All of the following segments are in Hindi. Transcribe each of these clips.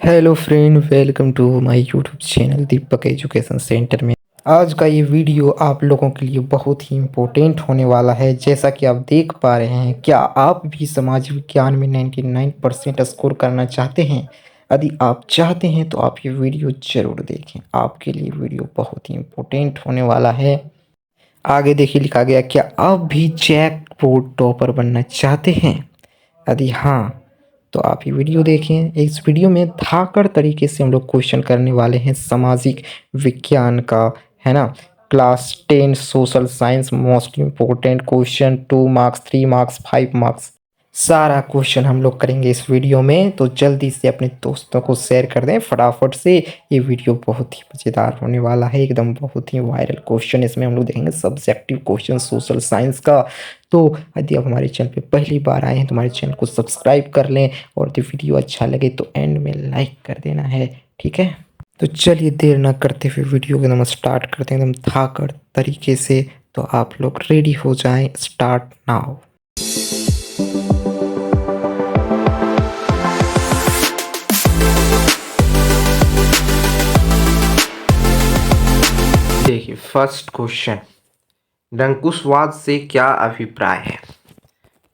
Hello friend, welcome to my YouTube channel Deepak education centre में। आज का ये वीडियो आप लोगों के लिए बहुत ही इम्पोर्टेंट होने वाला है। जैसा कि आप देख पा रहे हैं, क्या आप भी समाज विज्ञान में 99% स्कोर करना चाहते हैं? यदि आप चाहते हैं तो आप ये वीडियो ज़रूर देखें। आपके लिए वीडियो बहुत ही इम्पोर्टेंट होने वाला है। आगे देखिए लिखा गया, क्या आप भी जैक बोर्ड टॉपर बनना चाहते हैं? यदि हाँ तो आप ये वीडियो देखें। इस वीडियो में धाकड़ तरीके से हम लोग क्वेश्चन करने वाले हैं सामाजिक विज्ञान का, है ना। Class 10 social science most important question, 2 marks, 3 marks, 5 marks, सारा क्वेश्चन हम लोग करेंगे इस वीडियो में। तो जल्दी से अपने दोस्तों को शेयर कर दें फटाफट से। ये वीडियो बहुत ही मज़ेदार होने वाला है, एकदम बहुत ही वायरल क्वेश्चन इसमें हम लोग देखेंगे, सब्जेक्टिव क्वेश्चन सोशल साइंस का। तो यदि आप हमारे चैनल पे पहली बार आए हैं तो हमारे चैनल को सब्सक्राइब कर लें, और यदि वीडियो अच्छा लगे तो एंड में लाइक कर देना है, ठीक है। तो चलिए देर ना करते हुए वीडियो को एकदम स्टार्ट करते हैं, एकदम धाकड़ तरीके से। तो आप लोग रेडी हो जाएं, स्टार्ट नाउ। देखिए फर्स्ट क्वेश्चन, निरंकुशवाद से क्या अभिप्राय है।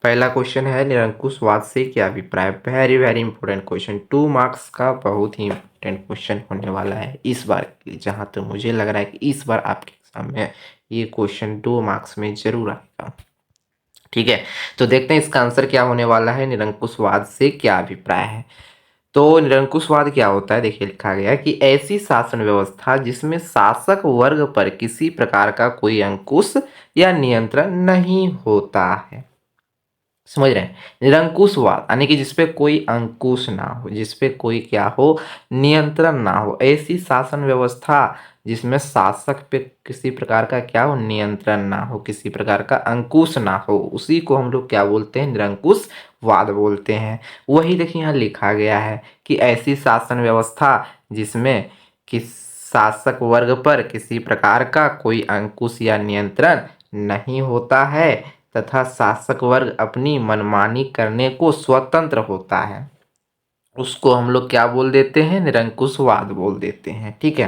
पहला क्वेश्चन है, निरंकुशवाद से क्या अभिप्राय। Very very important question, 2 marks का बहुत ही इंपॉर्टेंट क्वेश्चन होने वाला है इस बार। जहाँ तक मुझे लग रहा है कि इस बार आपके एग्जाम में ये क्वेश्चन 2 मार्क्स में जरूर आएगा, ठीक है। तो देखते हैं इसका आंसर क्या होने वाला है, निरंकुशवाद से क्या अभिप्राय है। तो निरंकुशवाद क्या होता है, देखिए लिखा गया है कि ऐसी शासन व्यवस्था जिसमें शासक वर्ग पर किसी प्रकार का कोई अंकुश या नियंत्रण नहीं होता है। समझ रहे हैं, निरंकुशवाद यानी कि जिसपे कोई अंकुश ना हो, जिसपे कोई क्या हो, नियंत्रण ना हो। ऐसी शासन व्यवस्था जिसमें शासक पे किसी प्रकार का क्या हो, नियंत्रण ना हो, किसी प्रकार का अंकुश ना हो, उसी को हम लोग क्या बोलते हैं, निरंकुशवाद बोलते हैं। वही देखिए यहाँ लिखा गया है कि ऐसी शासन व्यवस्था जिसमें किस शासक वर्ग पर किसी प्रकार का कोई अंकुश या नियंत्रण नहीं होता है तथा शासक वर्ग अपनी मनमानी करने को स्वतंत्र होता है, उसको हम लोग क्या बोल देते हैं, निरंकुशवाद बोल देते हैं, ठीक है।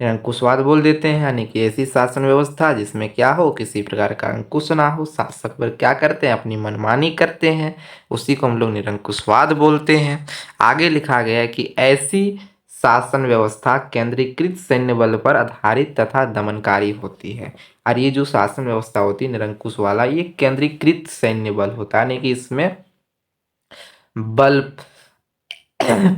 निरंकुशवाद बोल देते हैं यानी कि ऐसी शासन व्यवस्था जिसमें क्या हो, किसी प्रकार का अंकुश ना हो, शासक वर्ग क्या करते हैं, अपनी मनमानी करते हैं, उसी को हम लोग निरंकुशवाद बोलते हैं। आगे लिखा गया है कि ऐसी शासन व्यवस्था केंद्रीकृत सैन्य बल पर आधारित तथा दमनकारी होती है। और ये जो शासन व्यवस्था होती है निरंकुश वाला, ये केंद्रीकृत सैन्य बल होता है, यानी कि इसमें बल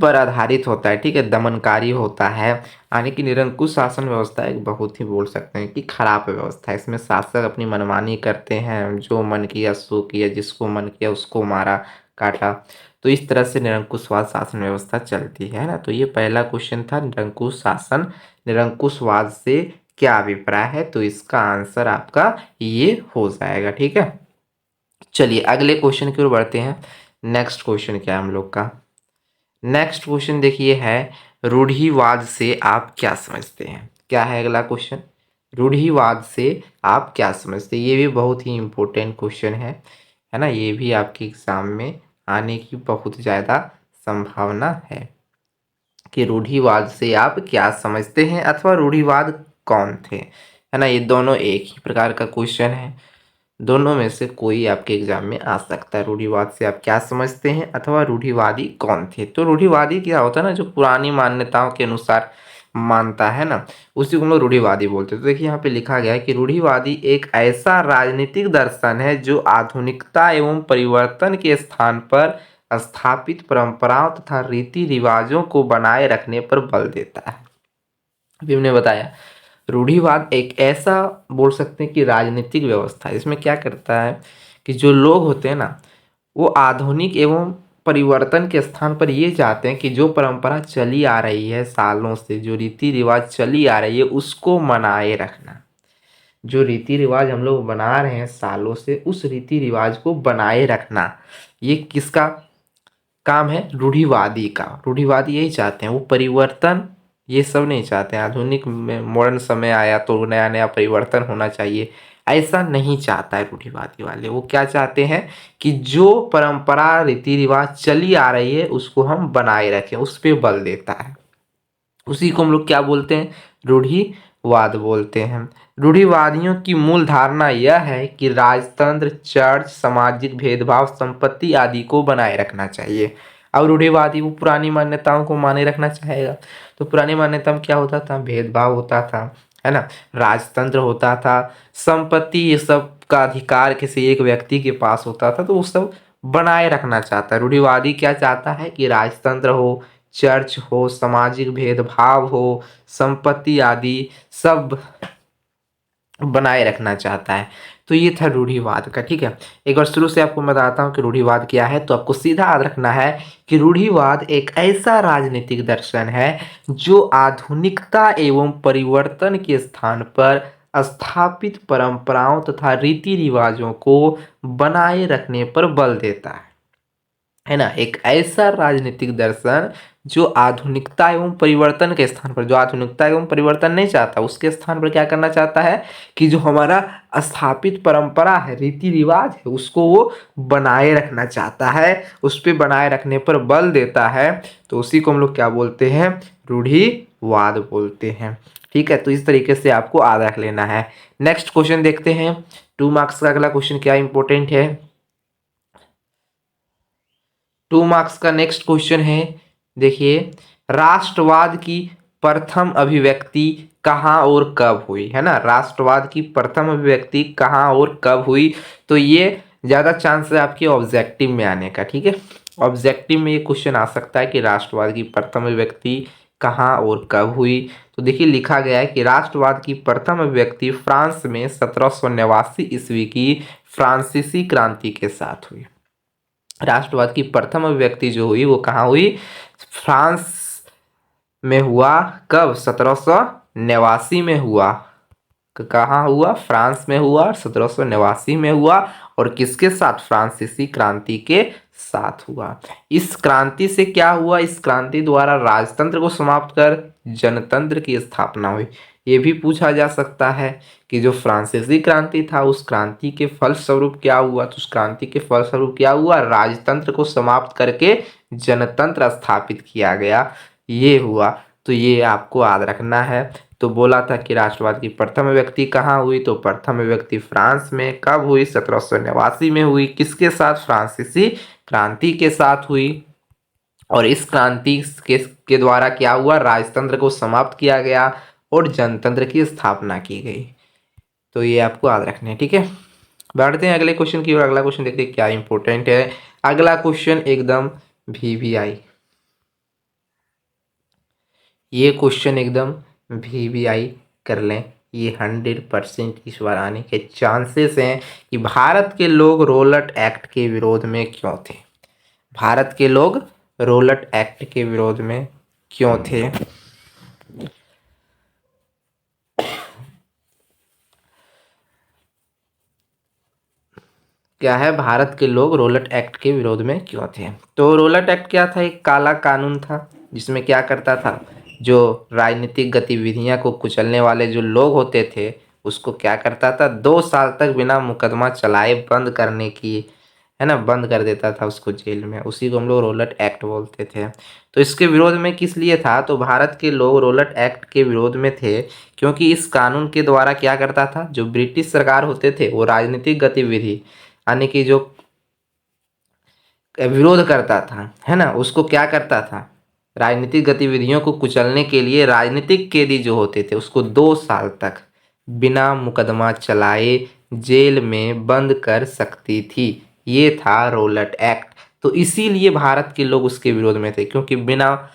पर आधारित होता है, ठीक है, दमनकारी होता है। यानी कि निरंकुश शासन व्यवस्था एक बहुत ही बोल सकते हैं कि खराब व्यवस्था है। इसमें शासक अपनी मनमानी करते हैं, जो मन किया सो किया, जिसको मन किया उसको मारा काटा। तो इस तरह से निरंकुशवाद शासन व्यवस्था चलती है ना। तो ये पहला क्वेश्चन था, निरंकुश शासन, निरंकुशवाद से क्या अभिप्राय है। तो इसका आंसर आपका ये हो जाएगा, ठीक है। चलिए अगले क्वेश्चन की ओर बढ़ते हैं। नेक्स्ट क्वेश्चन क्या है हम लोग का, नेक्स्ट क्वेश्चन देखिए है, रूढ़िवाद से आप क्या समझते हैं। क्या है अगला क्वेश्चन, रूढ़िवाद से आप क्या समझते हैं। ये भी बहुत ही इम्पोर्टेंट क्वेश्चन है ना। ये भी आपके एग्जाम में आने की बहुत ज़्यादा संभावना है कि रूढ़िवाद से आप क्या समझते हैं अथवा रूढ़िवाद कौन थे, है ना। ये दोनों एक ही प्रकार का क्वेश्चन है, दोनों में से कोई आपके एग्जाम में आ सकता है। रूढ़िवाद से आप क्या समझते हैं अथवा रूढ़िवादी कौन थे। तो रूढ़िवादी क्या होता है ना, जो पुरानी मान्यताओं के अनुसार मानता है ना, उसी को हम लोग रूढ़िवादी बोलते हैं। तो देखिए यहाँ पे लिखा गया है कि रूढ़िवादी एक ऐसा राजनीतिक दर्शन है जो आधुनिकता एवं परिवर्तन के स्थान पर स्थापित परंपराओं तथा रीति रिवाजों को बनाए रखने पर बल देता है। अभी हमने बताया रूढ़िवाद एक ऐसा बोल सकते हैं कि राजनीतिक व्यवस्था है, इसमें क्या करता है कि जो लोग होते हैं ना, वो आधुनिक एवं परिवर्तन के स्थान पर ये चाहते हैं कि जो परंपरा चली आ रही है सालों से, जो रीति रिवाज चली आ रही है उसको मनाए रखना। जो रीति रिवाज हम लोग बना रहे हैं सालों से, उस रीति रिवाज को बनाए रखना, ये किसका काम है, रूढ़िवादी का। रूढ़िवादी यही चाहते हैं, वो परिवर्तन ये सब नहीं चाहते हैं। आधुनिक में मॉडर्न समय आया तो नया नया परिवर्तन होना चाहिए, ऐसा नहीं चाहता है रूढ़िवादी वाले। वो क्या चाहते हैं कि जो परंपरा रीति रिवाज चली आ रही है उसको हम बनाए रखें, उस पर बल देता है। उसी को हम लोग क्या बोलते हैं, रूढ़िवाद बोलते हैं। रूढ़िवादियों की मूल धारणा यह है कि राजतंत्र, चर्च, सामाजिक भेदभाव, संपत्ति आदि को बनाए रखना चाहिए। अब रूढ़िवादी वो पुरानी मान्यताओं को माने रखना चाहेगा। तो पुरानी मान्यता में क्या होता था, भेदभाव होता था, है ना, राजतंत्र होता था, संपत्ति ये सब का अधिकार किसी एक व्यक्ति के पास होता था, तो वो सब बनाए रखना चाहता है। रूढ़िवादी क्या चाहता है कि राजतंत्र हो, चर्च हो, सामाजिक भेदभाव हो, संपत्ति आदि सब बनाए रखना चाहता है। तो ये था रूढ़िवाद का। ठीक है, एक बार शुरू से आपको मैं बताता हूँ कि रूढ़िवाद क्या है। तो आपको सीधा याद रखना है कि रूढ़िवाद एक ऐसा राजनीतिक दर्शन है जो आधुनिकता एवं परिवर्तन के स्थान पर स्थापित परंपराओं तथा रीति रिवाजों को बनाए रखने पर बल देता है ना। एक ऐसा राजनीतिक दर्शन जो आधुनिकता एवं परिवर्तन के स्थान पर, जो आधुनिकता एवं परिवर्तन नहीं चाहता, उसके स्थान पर क्या करना चाहता है कि जो हमारा स्थापित परंपरा है, रीति रिवाज है, उसको वो बनाए रखना चाहता है, उस पर बनाए रखने पर बल देता है। तो उसी को हम लोग क्या बोलते हैं, रूढ़िवाद बोलते हैं। ठीक है, तो इस तरीके से आपको याद रख लेना है। नेक्स्ट क्वेश्चन देखते हैं। 2 मार्क्स का अगला क्वेश्चन क्या इंपॉर्टेंट है। 2 मार्क्स का नेक्स्ट क्वेश्चन है, देखिए, राष्ट्रवाद की प्रथम अभिव्यक्ति कहाँ और कब हुई, है ना। राष्ट्रवाद की प्रथम अभिव्यक्ति कहाँ और कब हुई, तो ये ज़्यादा चांस है आपके ऑब्जेक्टिव में आने का। ठीक है, ऑब्जेक्टिव में ये क्वेश्चन आ सकता है कि राष्ट्रवाद की प्रथम अभिव्यक्ति कहाँ और कब हुई। तो देखिए, लिखा गया है कि राष्ट्रवाद की प्रथम अभिव्यक्ति फ्रांस में 1789 ईस्वी की फ्रांसीसी क्रांति के साथ हुई। राष्ट्रवाद की प्रथम अभिव्यक्ति जो हुई वो कहाँ हुई, फ्रांस में हुआ। कब, 1789 में हुआ। कहाँ हुआ, फ्रांस में हुआ, 1789 में हुआ। और किसके साथ, फ्रांसीसी क्रांति के साथ हुआ। इस क्रांति से क्या हुआ, इस क्रांति द्वारा राजतंत्र को समाप्त कर जनतंत्र की स्थापना हुई। ये भी पूछा जा सकता है कि जो फ्रांसीसी क्रांति था उस क्रांति के फलस्वरूप क्या हुआ, तो उस क्रांति के फलस्वरूप क्या हुआ, राजतंत्र को समाप्त करके जनतंत्र स्थापित किया गया, ये हुआ। तो ये आपको याद रखना है। तो बोला था कि राष्ट्रवाद की प्रथम अभिव्यक्ति कहाँ हुई, तो प्रथम अभिव्यक्ति फ्रांस में। कब हुई, 1789 में हुई। किसके साथ, फ्रांसीसी क्रांति के साथ हुई। और इस क्रांति के द्वारा क्या हुआ, राजतंत्र को समाप्त किया गया और जनतंत्र की स्थापना की गई। तो ये आपको याद रखना है। ठीक है, बढ़ते हैं अगले क्वेश्चन की ओर। अगला क्वेश्चन देखते हैं क्या इंपॉर्टेंट है। अगला क्वेश्चन एकदम VVI, ये क्वेश्चन एकदम VVI कर लें। ये 100% इस बार आने के चांसेस हैं कि भारत के लोग रोलट एक्ट के विरोध में क्यों थे। भारत के लोग रोलट एक्ट के विरोध में क्यों थे। क्या है, भारत के लोग रोलट एक्ट के विरोध में क्यों थे। तो रोलट एक्ट क्या था, एक काला कानून था जिसमें क्या करता था, जो राजनीतिक गतिविधियां को कुचलने वाले जो लोग होते थे उसको क्या करता था, 2 साल तक बिना मुकदमा चलाए बंद करने की, है ना, बंद कर देता था उसको जेल में। उसी को हम लोग रोलट एक्ट बोलते थे। तो इसके विरोध में किस लिए था, तो भारत के लोग रोलट एक्ट के विरोध में थे क्योंकि इस कानून के द्वारा क्या करता था, जो ब्रिटिश सरकार होते थे वो राजनीतिक गतिविधि यानी कि जो विरोध करता था, है ना, उसको क्या करता था, राजनीतिक गतिविधियों को कुचलने के लिए राजनीतिक कैदी जो होते थे उसको 2 साल तक बिना मुकदमा चलाए जेल में बंद कर सकती थी। ये था रोलट एक्ट। तो इसीलिए भारत के लोग उसके विरोध में थे, क्योंकि बिना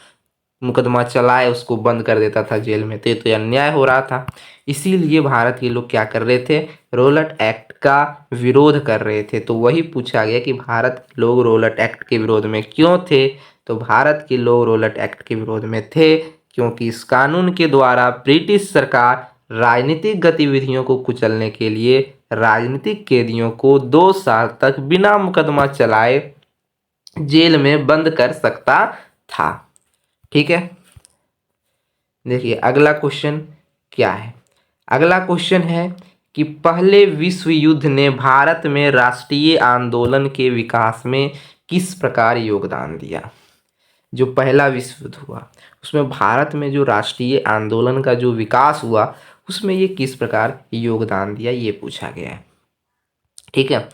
मुकदमा चलाए उसको बंद कर देता था जेल में, तो ये तो अन्याय हो रहा था। इसीलिए भारत के लोग क्या कर रहे थे, रोलट एक्ट का विरोध कर रहे थे। तो वही पूछा गया कि भारत के लोग रोलट एक्ट के विरोध में क्यों थे। तो भारत के लोग रोलट एक्ट के विरोध में थे क्योंकि इस कानून के द्वारा ब्रिटिश सरकार राजनीतिक गतिविधियों को कुचलने के लिए राजनीतिक कैदियों को 2 साल तक बिना मुकदमा चलाए जेल में बंद कर सकता था। ठीक है, देखिए अगला क्वेश्चन क्या है। अगला क्वेश्चन है कि पहले विश्व युद्ध ने भारत में राष्ट्रीय आंदोलन के विकास में किस प्रकार योगदान दिया। जो पहला विश्व युद्ध हुआ उसमें भारत में जो राष्ट्रीय आंदोलन का जो विकास हुआ उसमें ये किस प्रकार योगदान दिया, ये पूछा गया है। ठीक है,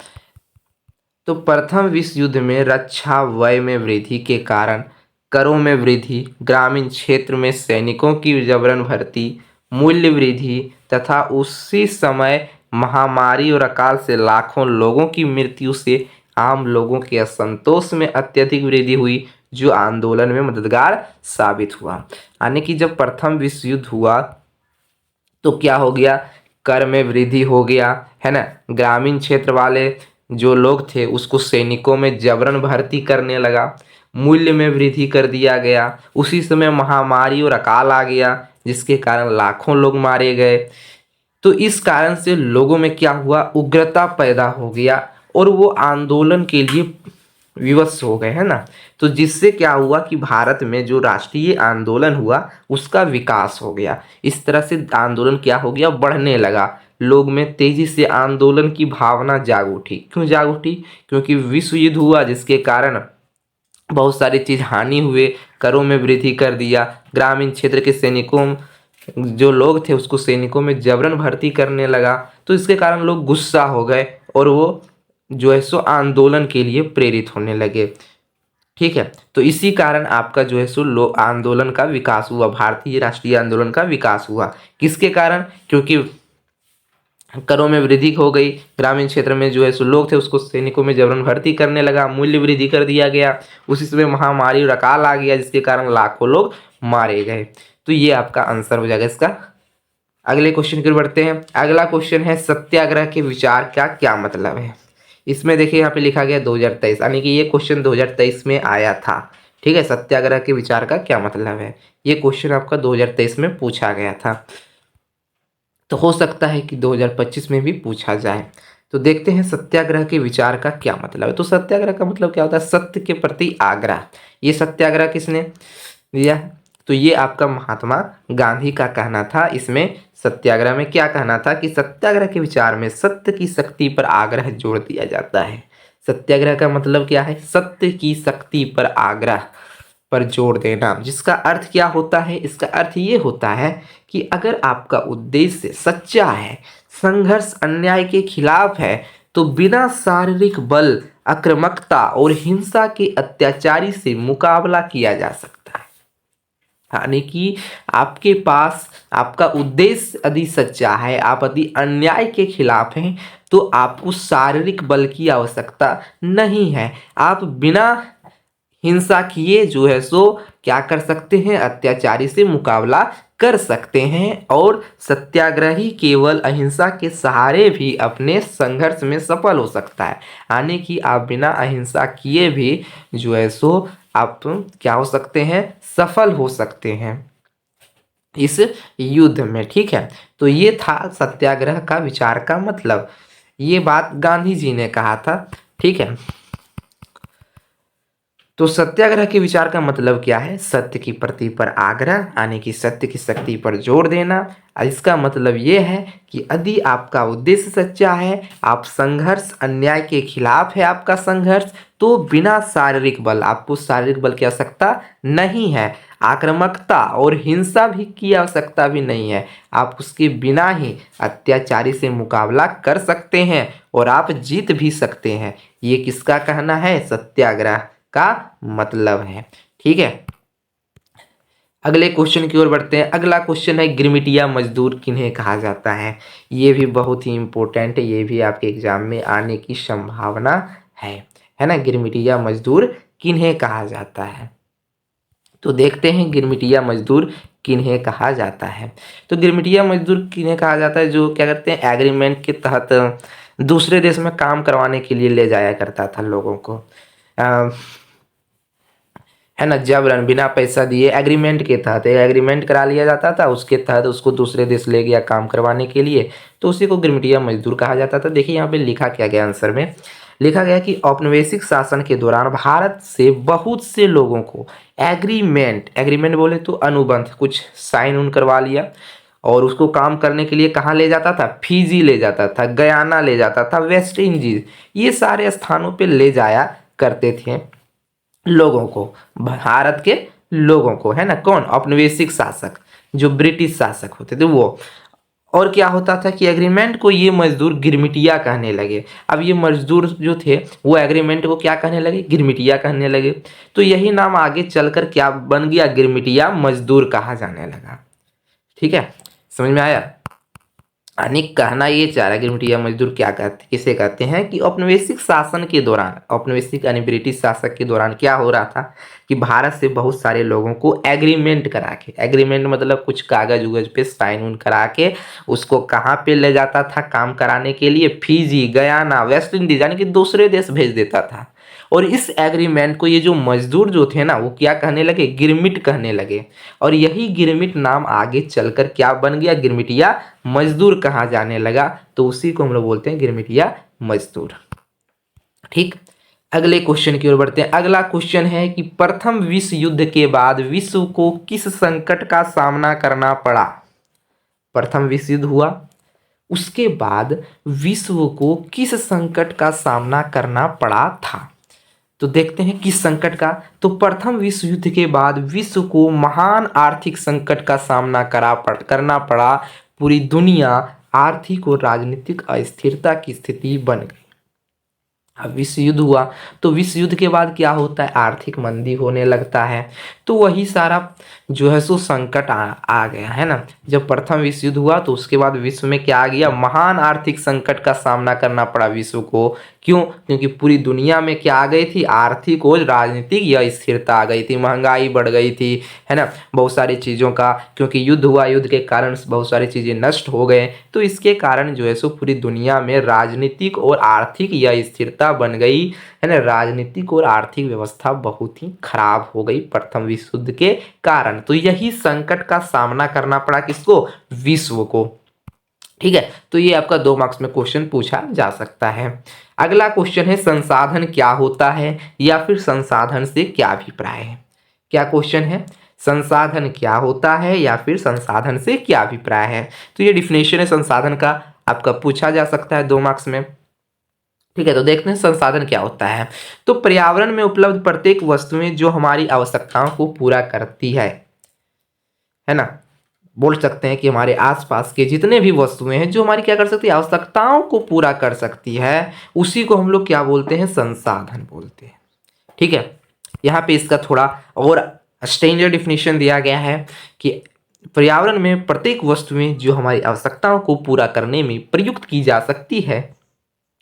तो प्रथम विश्व युद्ध में रक्षा व्यय में वृद्धि के कारण करों में वृद्धि, ग्रामीण क्षेत्र में सैनिकों की जबरन भर्ती, मूल्य वृद्धि तथा उसी समय महामारी और अकाल से लाखों लोगों की मृत्यु से आम लोगों के असंतोष में अत्यधिक वृद्धि हुई, जो आंदोलन में मददगार साबित हुआ। यानी कि जब प्रथम विश्व युद्ध हुआ तो क्या हो गया, कर में वृद्धि हो गया है ना, ग्रामीण क्षेत्र वाले जो लोग थे उसको सैनिकों में जबरन भर्ती करने लगा, मूल्य में वृद्धि कर दिया गया, उसी समय महामारी और अकाल आ गया जिसके कारण लाखों लोग मारे गए। तो इस कारण से लोगों में क्या हुआ, उग्रता पैदा हो गया और वो आंदोलन के लिए विवश हो गए, है ना। तो जिससे क्या हुआ कि भारत में जो राष्ट्रीय आंदोलन हुआ उसका विकास हो गया। इस तरह से आंदोलन क्या हो गया, बढ़ने लगा, लोग में तेजी से आंदोलन की भावना जाग उठी। क्यों जाग उठी, क्योंकि विश्व युद्ध हुआ जिसके कारण बहुत सारी चीज हानि हुए, करों में वृद्धि कर दिया, ग्रामीण क्षेत्र के सैनिकों जो लोग थे उसको सैनिकों में जबरन भर्ती करने लगा, तो इसके कारण लोग गुस्सा हो गए और वो जो है सो आंदोलन के लिए प्रेरित होने लगे। ठीक है, तो इसी कारण आपका जो है सो आंदोलन का विकास हुआ, भारतीय राष्ट्रीय आंदोलन का विकास हुआ। किसके कारण, क्योंकि करों में वृद्धि हो गई, ग्रामीण क्षेत्र में जो है सो लोग थे उसको सैनिकों में जबरन भर्ती करने लगा, मूल्य वृद्धि कर दिया गया, उसी समय महामारी और अकाल आ गया जिसके कारण लाखों लोग मारे गए। तो ये आपका आंसर हो जाएगा इसका। अगले क्वेश्चन की ओर बढ़ते हैं। अगला क्वेश्चन है सत्याग्रह के विचार का क्या मतलब है। इसमें देखिए यहाँ पे लिखा गया 2023, यानी कि ये क्वेश्चन 2023 में आया था। ठीक है, सत्याग्रह के विचार का क्या मतलब है, ये क्वेश्चन आपका 2023 में पूछा गया था, तो हो सकता है कि 2025 में भी पूछा जाए। तो देखते हैं सत्याग्रह के विचार का क्या मतलब है। तो सत्याग्रह का मतलब क्या होता है, सत्य के प्रति आग्रह। ये सत्याग्रह किसने दिया, तो ये आपका महात्मा गांधी का कहना था। इसमें सत्याग्रह में क्या कहना था कि सत्याग्रह के विचार में सत्य की शक्ति पर आग्रह जोड़ दिया जाता है। सत्याग्रह का मतलब क्या है, सत्य की शक्ति पर आग्रह पर जोर देना। जिसका अर्थ क्या होता है, इसका अर्थ ये होता है कि अगर आपका उद्देश्य सच्चा है, संघर्ष अन्याय के खिलाफ है, तो बिना शारीरिक बल, आक्रामकता और हिंसा के अत्याचारी से मुकाबला किया जा सकता है। यानी कि आपके पास आपका उद्देश्य यदि सच्चा है, आप यदि अन्याय के खिलाफ हैं, तो आपको शारीरिक बल की आवश्यकता नहीं है। आप बिना हिंसा किए जो है सो क्या कर सकते हैं, अत्याचारी से मुकाबला कर सकते हैं। और सत्याग्रही केवल अहिंसा के सहारे भी अपने संघर्ष में सफल हो सकता है। यानी कि आप बिना अहिंसा किए भी जो है सो आप क्या हो सकते हैं, सफल हो सकते हैं इस युद्ध में। ठीक है, तो ये था सत्याग्रह का विचार का मतलब, ये बात गांधी जी ने कहा था। ठीक है, तो सत्याग्रह के विचार का मतलब क्या है, सत्य की प्रति पर आग्रह, यानी कि सत्य की शक्ति पर जोर देना। इसका मतलब ये है कि यदि आपका उद्देश्य सच्चा है, आप संघर्ष अन्याय के खिलाफ है आपका संघर्ष, तो बिना शारीरिक बल, आपको शारीरिक बल की आवश्यकता नहीं है, आक्रामकता और हिंसा भी की आवश्यकता भी नहीं है, आप उसके बिना ही अत्याचारी से मुकाबला कर सकते हैं और आप जीत भी सकते हैं। ये किसका कहना है, सत्याग्रह का मतलब है। ठीक है, अगले क्वेश्चन की ओर बढ़ते हैं। अगला क्वेश्चन है गिरमिटिया मजदूर किन्हें कहा जाता है। ये भी बहुत ही इंपॉर्टेंट है, ये भी आपके एग्जाम में आने की संभावना है ना। गिरमिटिया मजदूर किन्हें कहा जाता है, तो देखते हैं गिरमिटिया मजदूर किन्हें कहा जाता है। तो गिरमिटिया मजदूर किन्हें कहा जाता है, जो क्या करते हैं, एग्रीमेंट के तहत दूसरे देश में काम करवाने के लिए ले जाया करता था लोगों को, है ना, जबरन बिना पैसा दिए एग्रीमेंट के तहत एग्रीमेंट करा लिया जाता था, उसके तहत उसको दूसरे देश ले गया काम करवाने के लिए, तो उसी को गिरमिटिया मजदूर कहा जाता था। देखिए यहाँ पे लिखा क्या गया, आंसर में लिखा गया कि औपनिवेशिक शासन के दौरान भारत से बहुत से लोगों को एग्रीमेंट बोले तो अनुबंध, कुछ साइन उन करवा लिया और उसको काम करने के लिए कहाँ ले जाता था, फिजी ले जाता था, गयाना ले जाता था, वेस्ट इंडीज, ये सारे स्थानों पे ले जाया करते थे लोगों को, भारत के लोगों को, है ना। कौन, औपनिवेशिक शासक, जो ब्रिटिश शासक होते थे वो। और क्या होता था कि एग्रीमेंट को ये मजदूर गिरमिटिया कहने लगे। अब ये मजदूर जो थे वो एग्रीमेंट को क्या कहने लगे, गिरमिटिया कहने लगे। तो यही नाम आगे चलकर क्या बन गया, गिरमिटिया मजदूर कहा जाने लगा। ठीक है, समझ में आया। यानी कहना ये चाह रहा है गिरमिटिया मजदूर क्या कहते, किसे कहते हैं कि औपनिवेशिक शासन के दौरान, औपनिवेशिक यानी ब्रिटिश शासक के दौरान क्या हो रहा था कि भारत से बहुत सारे लोगों को एग्रीमेंट करा के, एग्रीमेंट मतलब कुछ कागज उगज पे साइन उन करा के उसको कहाँ पे ले जाता था काम कराने के लिए, फिजी, गयाना, वेस्ट इंडीज यानी कि दूसरे देश भेज देता था। और इस एग्रीमेंट को ये जो मजदूर जो थे ना वो क्या कहने लगे, गिरमिट कहने लगे। और यही गिरमिट नाम आगे चलकर क्या बन गया, गिरमिटिया मजदूर कहा जाने लगा। तो उसी को हम लोग बोलते हैं गिरमिटिया मजदूर। ठीक, अगले क्वेश्चन की ओर बढ़ते हैं। अगला क्वेश्चन है कि प्रथम विश्व युद्ध के बाद विश्व को किस संकट का सामना करना पड़ा। प्रथम विश्व युद्ध हुआ, उसके बाद विश्व को किस संकट का सामना करना पड़ा था। तो देखते हैं किस संकट का। तो प्रथम विश्व युद्ध के बाद विश्व को महान आर्थिक संकट का सामना करना पड़ा। पूरी दुनिया आर्थिक और राजनीतिक अस्थिरता की स्थिति बन गई। अब विश्व युद्ध हुआ तो विश्व युद्ध के बाद क्या होता है, आर्थिक मंदी होने लगता है। तो वही सारा जो है सो संकट आ गया, है ना। जब प्रथम विश्व युद्ध हुआ तो उसके बाद विश्व में क्या आ गया, महान आर्थिक संकट का सामना करना पड़ा विश्व को। क्यों, क्योंकि पूरी दुनिया में क्या आ गई थी, आर्थिक और राजनीतिक यह स्थिरता आ गई थी, महंगाई बढ़ गई थी, है ना, बहुत सारी चीज़ों का, क्योंकि युद्ध हुआ, युद्ध के कारण बहुत सारी चीज़ें नष्ट हो गए। तो इसके कारण जो है सो पूरी दुनिया में राजनीतिक और आर्थिक यह स्थिरता बन गई, है ना। राजनीतिक और आर्थिक व्यवस्था बहुत ही खराब हो गई प्रथम विश्व युद्ध के कारण। तो यही संकट का सामना करना पड़ा किसको, विश्व को। ठीक है, तो ये आपका 2 मार्क्स में क्वेश्चन पूछा जा सकता है। अगला क्वेश्चन है संसाधन क्या होता है या फिर संसाधन से क्या अभिप्राय है। क्या क्वेश्चन है, संसाधन क्या होता है या फिर संसाधन से क्या अभिप्राय है। तो ये डिफिनेशन है संसाधन का, आपका पूछा जा सकता है 2 मार्क्स में। ठीक है, तो देखते हैं संसाधन क्या होता है। तो पर्यावरण में उपलब्ध प्रत्येक वस्तुएं जो हमारी आवश्यकताओं को पूरा करती है ना। बोल सकते हैं कि हमारे आसपास के जितने भी वस्तुएं हैं जो हमारी क्या कर सकती है, आवश्यकताओं को पूरा कर सकती है, उसी को हम लोग क्या बोलते हैं, संसाधन बोलते हैं। ठीक है, यहाँ पे इसका थोड़ा और स्टैंडर्ड डिफिनेशन दिया गया है कि पर्यावरण में प्रत्येक वस्तुएं जो हमारी आवश्यकताओं को पूरा करने में प्रयुक्त की जा सकती है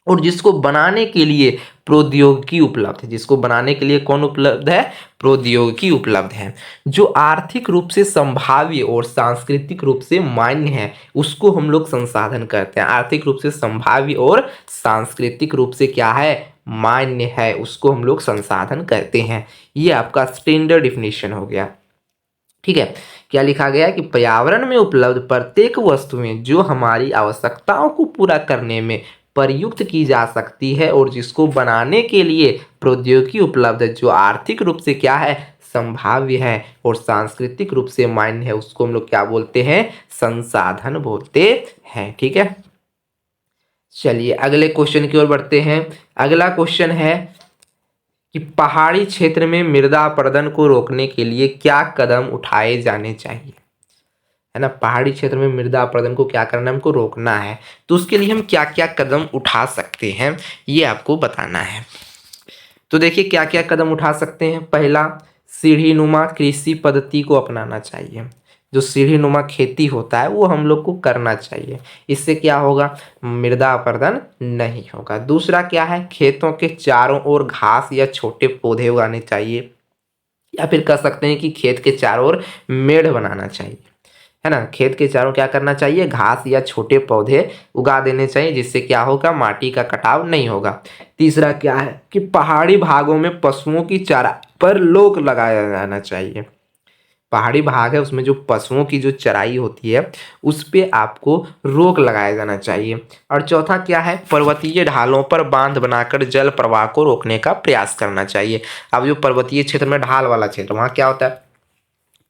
और जिसको बनाने के लिए प्रौद्योगिकी उपलब्ध है। जिसको बनाने के लिए कौन उपलब्ध है, प्रौद्योगिकी उपलब्ध है। जो आर्थिक रूप से संभाव्य और सांस्कृतिक रूप से मान्य है उसको हम लोग संसाधन कहते हैं। आर्थिक रूप से संभाव्य और सांस्कृतिक रूप से क्या है, मान्य है, उसको हम लोग संसाधन कहते हैं। ये आपका स्टैंडर्ड डिफिनेशन हो गया। ठीक है, क्या लिखा गया है कि पर्यावरण में उपलब्ध प्रत्येक वस्तुएं जो हमारी आवश्यकताओं को पूरा करने में प्रयुक्त की जा सकती है और जिसको बनाने के लिए प्रौद्योगिकी उपलब्ध है, जो आर्थिक रूप से क्या है, संभाव्य है और सांस्कृतिक रूप से मान्य है, उसको हम लोग क्या बोलते हैं, संसाधन बोलते हैं। ठीक है, चलिए अगले क्वेश्चन की ओर बढ़ते हैं। अगला क्वेश्चन है कि पहाड़ी क्षेत्र में मृदा अपरदन को रोकने के लिए क्या कदम उठाए जाने चाहिए, है ना। पहाड़ी क्षेत्र में मृदा अपरदन को क्या करना है, हमको रोकना है। तो उसके लिए हम क्या क्या कदम उठा सकते हैं ये आपको बताना है। तो देखिए क्या क्या कदम उठा सकते हैं। पहला, सीढ़ी नुमा कृषि पद्धति को अपनाना चाहिए। जो सीढ़ी नुमा खेती होता है वो हम लोग को करना चाहिए। इससे क्या होगा, मृदा अपरदन नहीं होगा। दूसरा क्या है, खेतों के चारों ओर घास या छोटे पौधे उगाने चाहिए, या फिर कह सकते हैं कि खेत के चारों ओर मेढ़ बनाना चाहिए, है ना। खेत के चारों क्या करना चाहिए, घास या छोटे पौधे उगा देने चाहिए, जिससे क्या होगा, माटी का कटाव नहीं होगा। तीसरा क्या है कि पहाड़ी भागों में पशुओं की चारा पर रोक लगाया जाना चाहिए। पहाड़ी भाग है उसमें जो पशुओं की जो चराई होती है उस पे आपको रोक लगाया जाना चाहिए। और चौथा क्या है, पर्वतीय ढालों पर बांध बनाकर जल प्रवाह को रोकने का प्रयास करना चाहिए। अब जो पर्वतीय क्षेत्र में ढाल वाला क्षेत्र, वहाँ क्या होता है,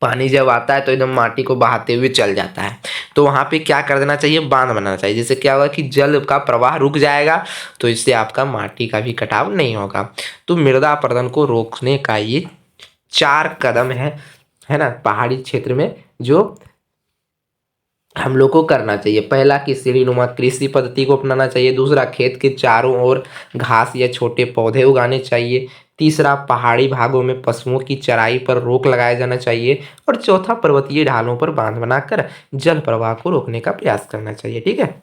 पानी जब आता है तो एकदम माटी को बहाते हुए चल जाता है। तो वहाँ पे क्या कर देना चाहिए, बांध बनाना चाहिए, जिससे क्या होगा कि जल का प्रवाह रुक जाएगा, तो इससे आपका माटी का भी कटाव नहीं होगा। तो मृदा अपरदन को रोकने का ये 4 कदम है ना, पहाड़ी क्षेत्र में जो हम लोग को करना चाहिए। पहला कि सीढ़ीनुमा कृषि पद्धति को अपनाना चाहिए। दूसरा, खेत के चारों ओर घास या छोटे पौधे उगाने चाहिए। तीसरा, पहाड़ी भागों में पशुओं की चराई पर रोक लगाया जाना चाहिए। और चौथा, पर्वतीय ढालों पर बांध बनाकर जल प्रवाह को रोकने का प्रयास करना चाहिए। ठीक है,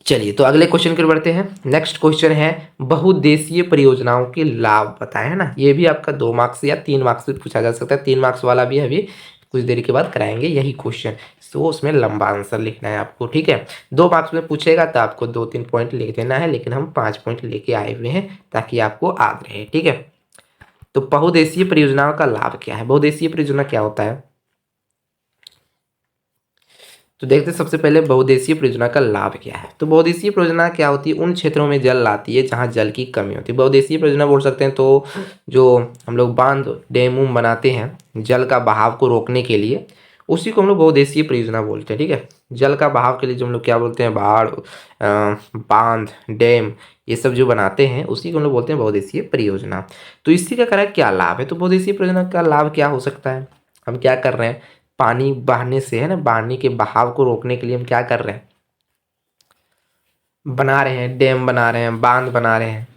चलिए तो अगले क्वेश्चन की ओर बढ़ते हैं। नेक्स्ट क्वेश्चन है, बहुउद्देशीय परियोजनाओं के लाभ बताएं, है ना। ये भी आपका 2 मार्क्स या 3 मार्क्स से पूछा जा सकता है। 3 मार्क्स वाला भी अभी कुछ देर के बाद कराएंगे यही क्वेश्चन, तो उसमें लंबा आंसर लिखना है आपको। ठीक है, 2 मार्क्स में पूछेगा तो आपको 2-3 पॉइंट लिख देना है, लेकिन हम 5 पॉइंट लेके आए हुए हैं ताकि आपको याद रहे। ठीक है, तो बहुउद्देशीय परियोजनाओं का लाभ क्या है, बहुउद्देशीय परियोजना क्या होता है, तो देखते हैं सबसे पहले बहुउद्देशीय परियोजना का लाभ क्या है। तो बहुउद्देशीय परियोजना क्या होती है, उन क्षेत्रों में जल लाती है जहां जल की कमी होती है। बहुउद्देशीय परियोजना बोल सकते हैं तो जो हम लोग बांध डैम उम बनाते हैं जल का बहाव को रोकने के लिए, उसी को हम लोग बहुउद्देशीय परियोजना बोलते हैं। ठीक है, जल का बहाव के लिए जो हम लोग क्या बोलते हैं, बाढ़ बांध डैम ये सब जो बनाते हैं उसी को हम लोग बोलते हैं बहुउद्देशीय परियोजना। तो इसी का कारण क्या लाभ है, तो बहुउद्देशीय परियोजना का लाभ क्या हो सकता है, हम क्या कर रहे हैं, पानी बहने से, है ना, पानी के बहाव को रोकने के लिए हम क्या कर रहे हैं, बना रहे हैं, डैम बना रहे हैं, बांध बना रहे हैं।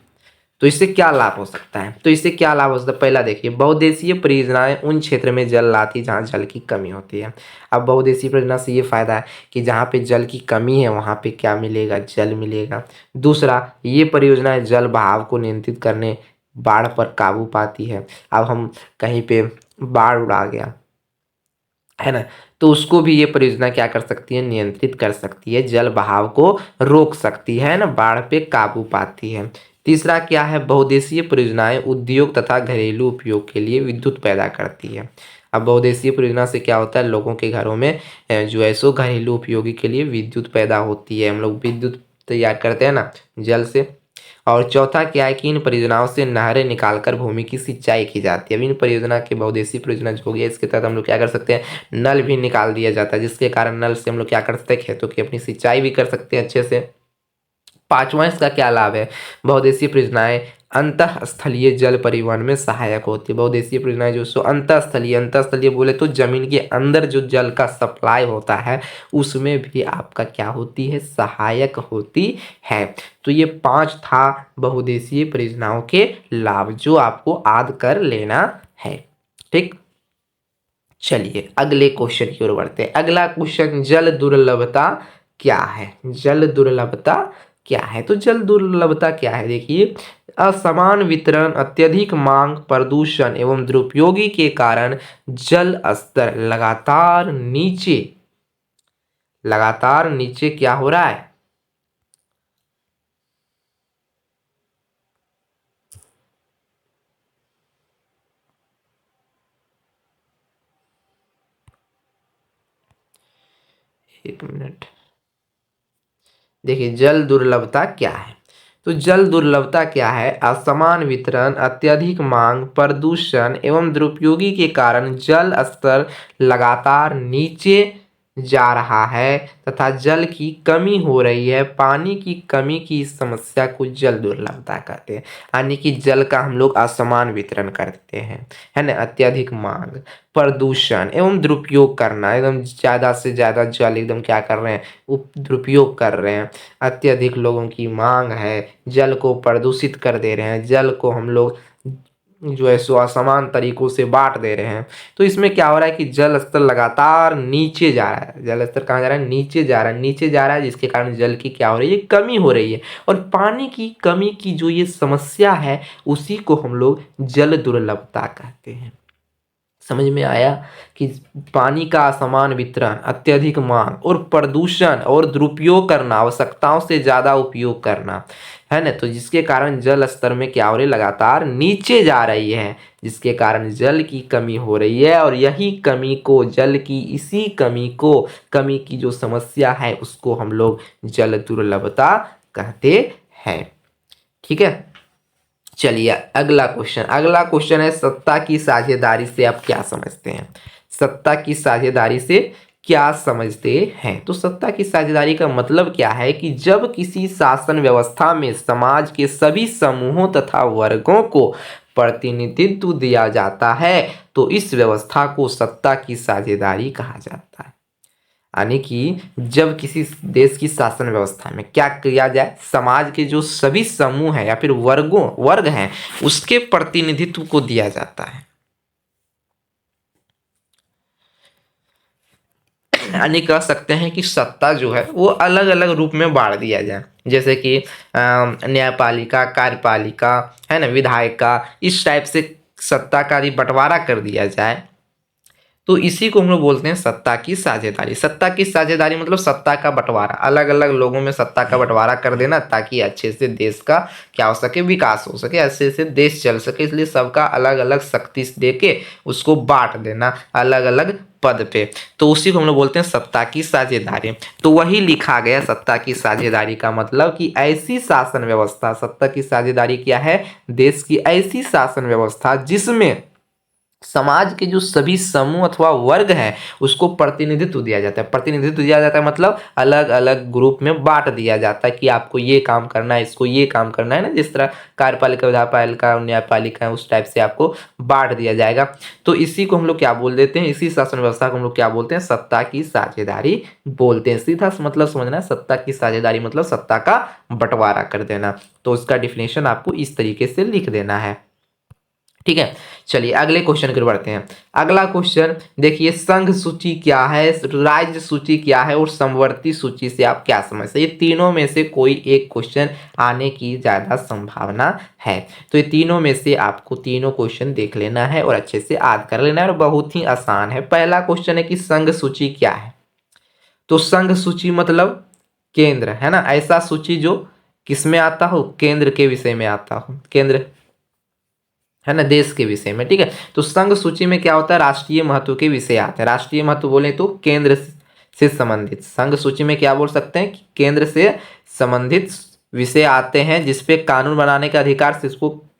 तो इससे क्या लाभ हो सकता है, तो इससे क्या लाभ हो सकता है, पहला देखिए, बहुउद्देशीय परियोजनाएं उन क्षेत्र में जल लाती है जहाँ जल की कमी होती है। अब बहुउद्देशीय परियोजना से ये फायदा है कि जहाँ पे जल की कमी है वहाँ पे क्या मिलेगा, जल मिलेगा। दूसरा, ये परियोजनाएं जल बहाव को नियंत्रित करने, बाढ़ पर काबू पाती है। अब हम कहीं पे बाढ़ उड़ा गया, है ना, तो उसको भी ये परियोजना क्या कर सकती है, नियंत्रित कर सकती है, जल बहाव को रोक सकती है ना, बाढ़ पे काबू पाती है। तीसरा क्या है, बहुउद्देशीय परियोजनाएं उद्योग तथा घरेलू उपयोग के लिए विद्युत पैदा करती है। अब बहुउद्देशीय परियोजना से क्या होता है, लोगों के घरों में जो है सो घरेलू उपयोगी के लिए विद्युत पैदा होती है, हम लोग विद्युत तैयार करते हैं ना जल से। और चौथा क्या है कि इन परियोजनाओं से नहरें निकालकर भूमि की सिंचाई की जाती है। अब इन परियोजना के बहुउद्देशीय परियोजना जो हो गया, इसके तहत हम लोग क्या कर सकते हैं, नल भी निकाल दिया जाता है, जिसके कारण नल से हम लोग क्या कर सकते हैं, खेतों की अपनी सिंचाई भी कर सकते हैं अच्छे से। पांचवा इसका क्या लाभ है, बहुउद्देशीय परियोजनाएं अंतःस्थलीय जल परिवहन में सहायक होती है। बहुउद्देशीय परियोजनाएं जो सो अंतःस्थलीय बोले तो जमीन के अंदर जो जल का सप्लाई होता है उसमें भी आपका क्या होती है, सहायक होती है। तो ये 5 था बहुउद्देशीय परियोजनाओं के लाभ जो आपको याद कर लेना है। ठीक, चलिए अगले क्वेश्चन की ओर बढ़ते हैं। अगला क्वेश्चन, जल दुर्लभता क्या है, जल दुर्लभता क्या है, तो जल दुर्लभता क्या है, देखिए, असमान वितरण, अत्यधिक मांग, प्रदूषण एवं दुरुपयोगी के कारण जल स्तर लगातार नीचे क्या हो रहा है, एक मिनट, देखिए जल दुर्लभता क्या है, तो जल दुर्लभता क्या है, असमान वितरण, अत्यधिक मांग, प्रदूषण एवं दुरुपयोगी के कारण जल स्तर लगातार नीचे जा रहा है तथा जल की कमी हो रही है। पानी की कमी की इस समस्या को जल दुर्लभता कहते हैं, यानी कि जल का हम लोग असमान वितरण करते हैं, है ना, अत्यधिक मांग, प्रदूषण एवं दुरुपयोग करना, एकदम ज़्यादा से ज़्यादा जल एकदम क्या कर रहे हैं, दुरुपयोग कर रहे हैं। अत्यधिक लोगों की मांग है, जल को प्रदूषित कर दे रहे हैं, जल को हम लोग जो है सो असमान तरीकों से बांट दे रहे हैं। तो इसमें क्या हो रहा है कि जल स्तर लगातार नीचे जा रहा है, जल स्तर कहाँ जा रहा है, नीचे जा रहा है, नीचे जा रहा है, जिसके कारण जल की क्या हो रही है, कमी हो रही है। और पानी की कमी की जो ये समस्या है उसी को हम लोग जल दुर्लभता कहते हैं। समझ में आया कि पानी का असमान वितरण, अत्यधिक मांग और प्रदूषण और दुरुपयोग करना, आवश्यकताओं से ज़्यादा उपयोग करना, है ना, तो जिसके कारण जल स्तर में क्या हो रही है, लगातार नीचे जा रही है, जिसके कारण जल की कमी हो रही है। और यही कमी को, जल की इसी कमी को, कमी की जो समस्या है उसको हम लोग जल दुर्लभता कहते हैं। ठीक है, चलिए अगला क्वेश्चन है, सत्ता की साझेदारी से आप क्या समझते हैं। सत्ता की साझेदारी से क्या समझते हैं? तो सत्ता की साझेदारी का मतलब क्या है कि जब किसी शासन व्यवस्था में समाज के सभी समूहों तथा वर्गों को प्रतिनिधित्व दिया जाता है तो इस व्यवस्था को सत्ता की साझेदारी कहा जाता है। यानी कि जब किसी देश की शासन व्यवस्था में क्या किया जाए, समाज के जो सभी समूह हैं या फिर वर्ग हैं उसके प्रतिनिधित्व को दिया जाता है। यानी कह सकते हैं कि सत्ता जो है वो अलग अलग रूप में बांट दिया जाए, जैसे कि न्यायपालिका, कार्यपालिका, है ना, विधायिका, इस टाइप से सत्ता का भी बंटवारा कर दिया जाए तो इसी को हम लोग बोलते हैं सत्ता की साझेदारी। सत्ता की साझेदारी मतलब सत्ता का बंटवारा, अलग अलग लोगों में सत्ता का बंटवारा कर देना ताकि अच्छे से देश का क्या हो सके, विकास हो सके, अच्छे से देश चल सके। इसलिए सबका अलग अलग शक्ति दे के उसको बांट देना अलग अलग पद पे, तो उसी को हम लोग बोलते हैं सत्ता की साझेदारी। तो वही लिखा गया सत्ता की साझेदारी का मतलब कि ऐसी शासन व्यवस्था, सत्ता की साझेदारी क्या है, देश की ऐसी शासन व्यवस्था जिसमें समाज के जो सभी समूह अथवा वर्ग हैं उसको प्रतिनिधित्व दिया जाता है। प्रतिनिधित्व दिया जाता है मतलब अलग अलग ग्रुप में बांट दिया जाता है कि आपको ये काम करना है, इसको ये काम करना है ना, जिस तरह कार्यपालिका, विधायपालिका, न्यायपालिका है उस टाइप से आपको बांट दिया जाएगा। तो इसी को हम लोग क्या बोल देते हैं, इसी शासन व्यवस्था को हम लोग क्या बोलते हैं, सत्ता की साझेदारी बोलते हैं। सीधा मतलब समझना है, सत्ता की साझेदारी मतलब सत्ता का बंटवारा कर देना। तो उसका डिफिनेशन आपको इस तरीके से लिख देना है। ठीक है, चलिए अगले क्वेश्चन की ओर बढ़ते हैं। अगला क्वेश्चन देखिए, संघ सूची क्या है, राज्य सूची क्या है और समवर्ती सूची से आप क्या समझते हैं? ये तीनों में से कोई एक क्वेश्चन आने की ज्यादा संभावना है। तो ये तीनों में से आपको तीनों क्वेश्चन देख लेना है और अच्छे से याद कर लेना है और बहुत ही आसान है। पहला क्वेश्चन है कि संघ सूची क्या है? तो संघ सूची मतलब केंद्र, है ना, ऐसा सूची जो किस में आता हो, केंद्र के विषय में आता हो, केंद्र, है ना, देश के विषय में। ठीक है, तो संघ सूची में क्या होता है, राष्ट्रीय महत्व के विषय आते हैं। राष्ट्रीय महत्व बोले तो केंद्र से संबंधित, संघ सूची में क्या बोल सकते हैं कि केंद्र से संबंधित विषय आते हैं जिसपे कानून बनाने का अधिकार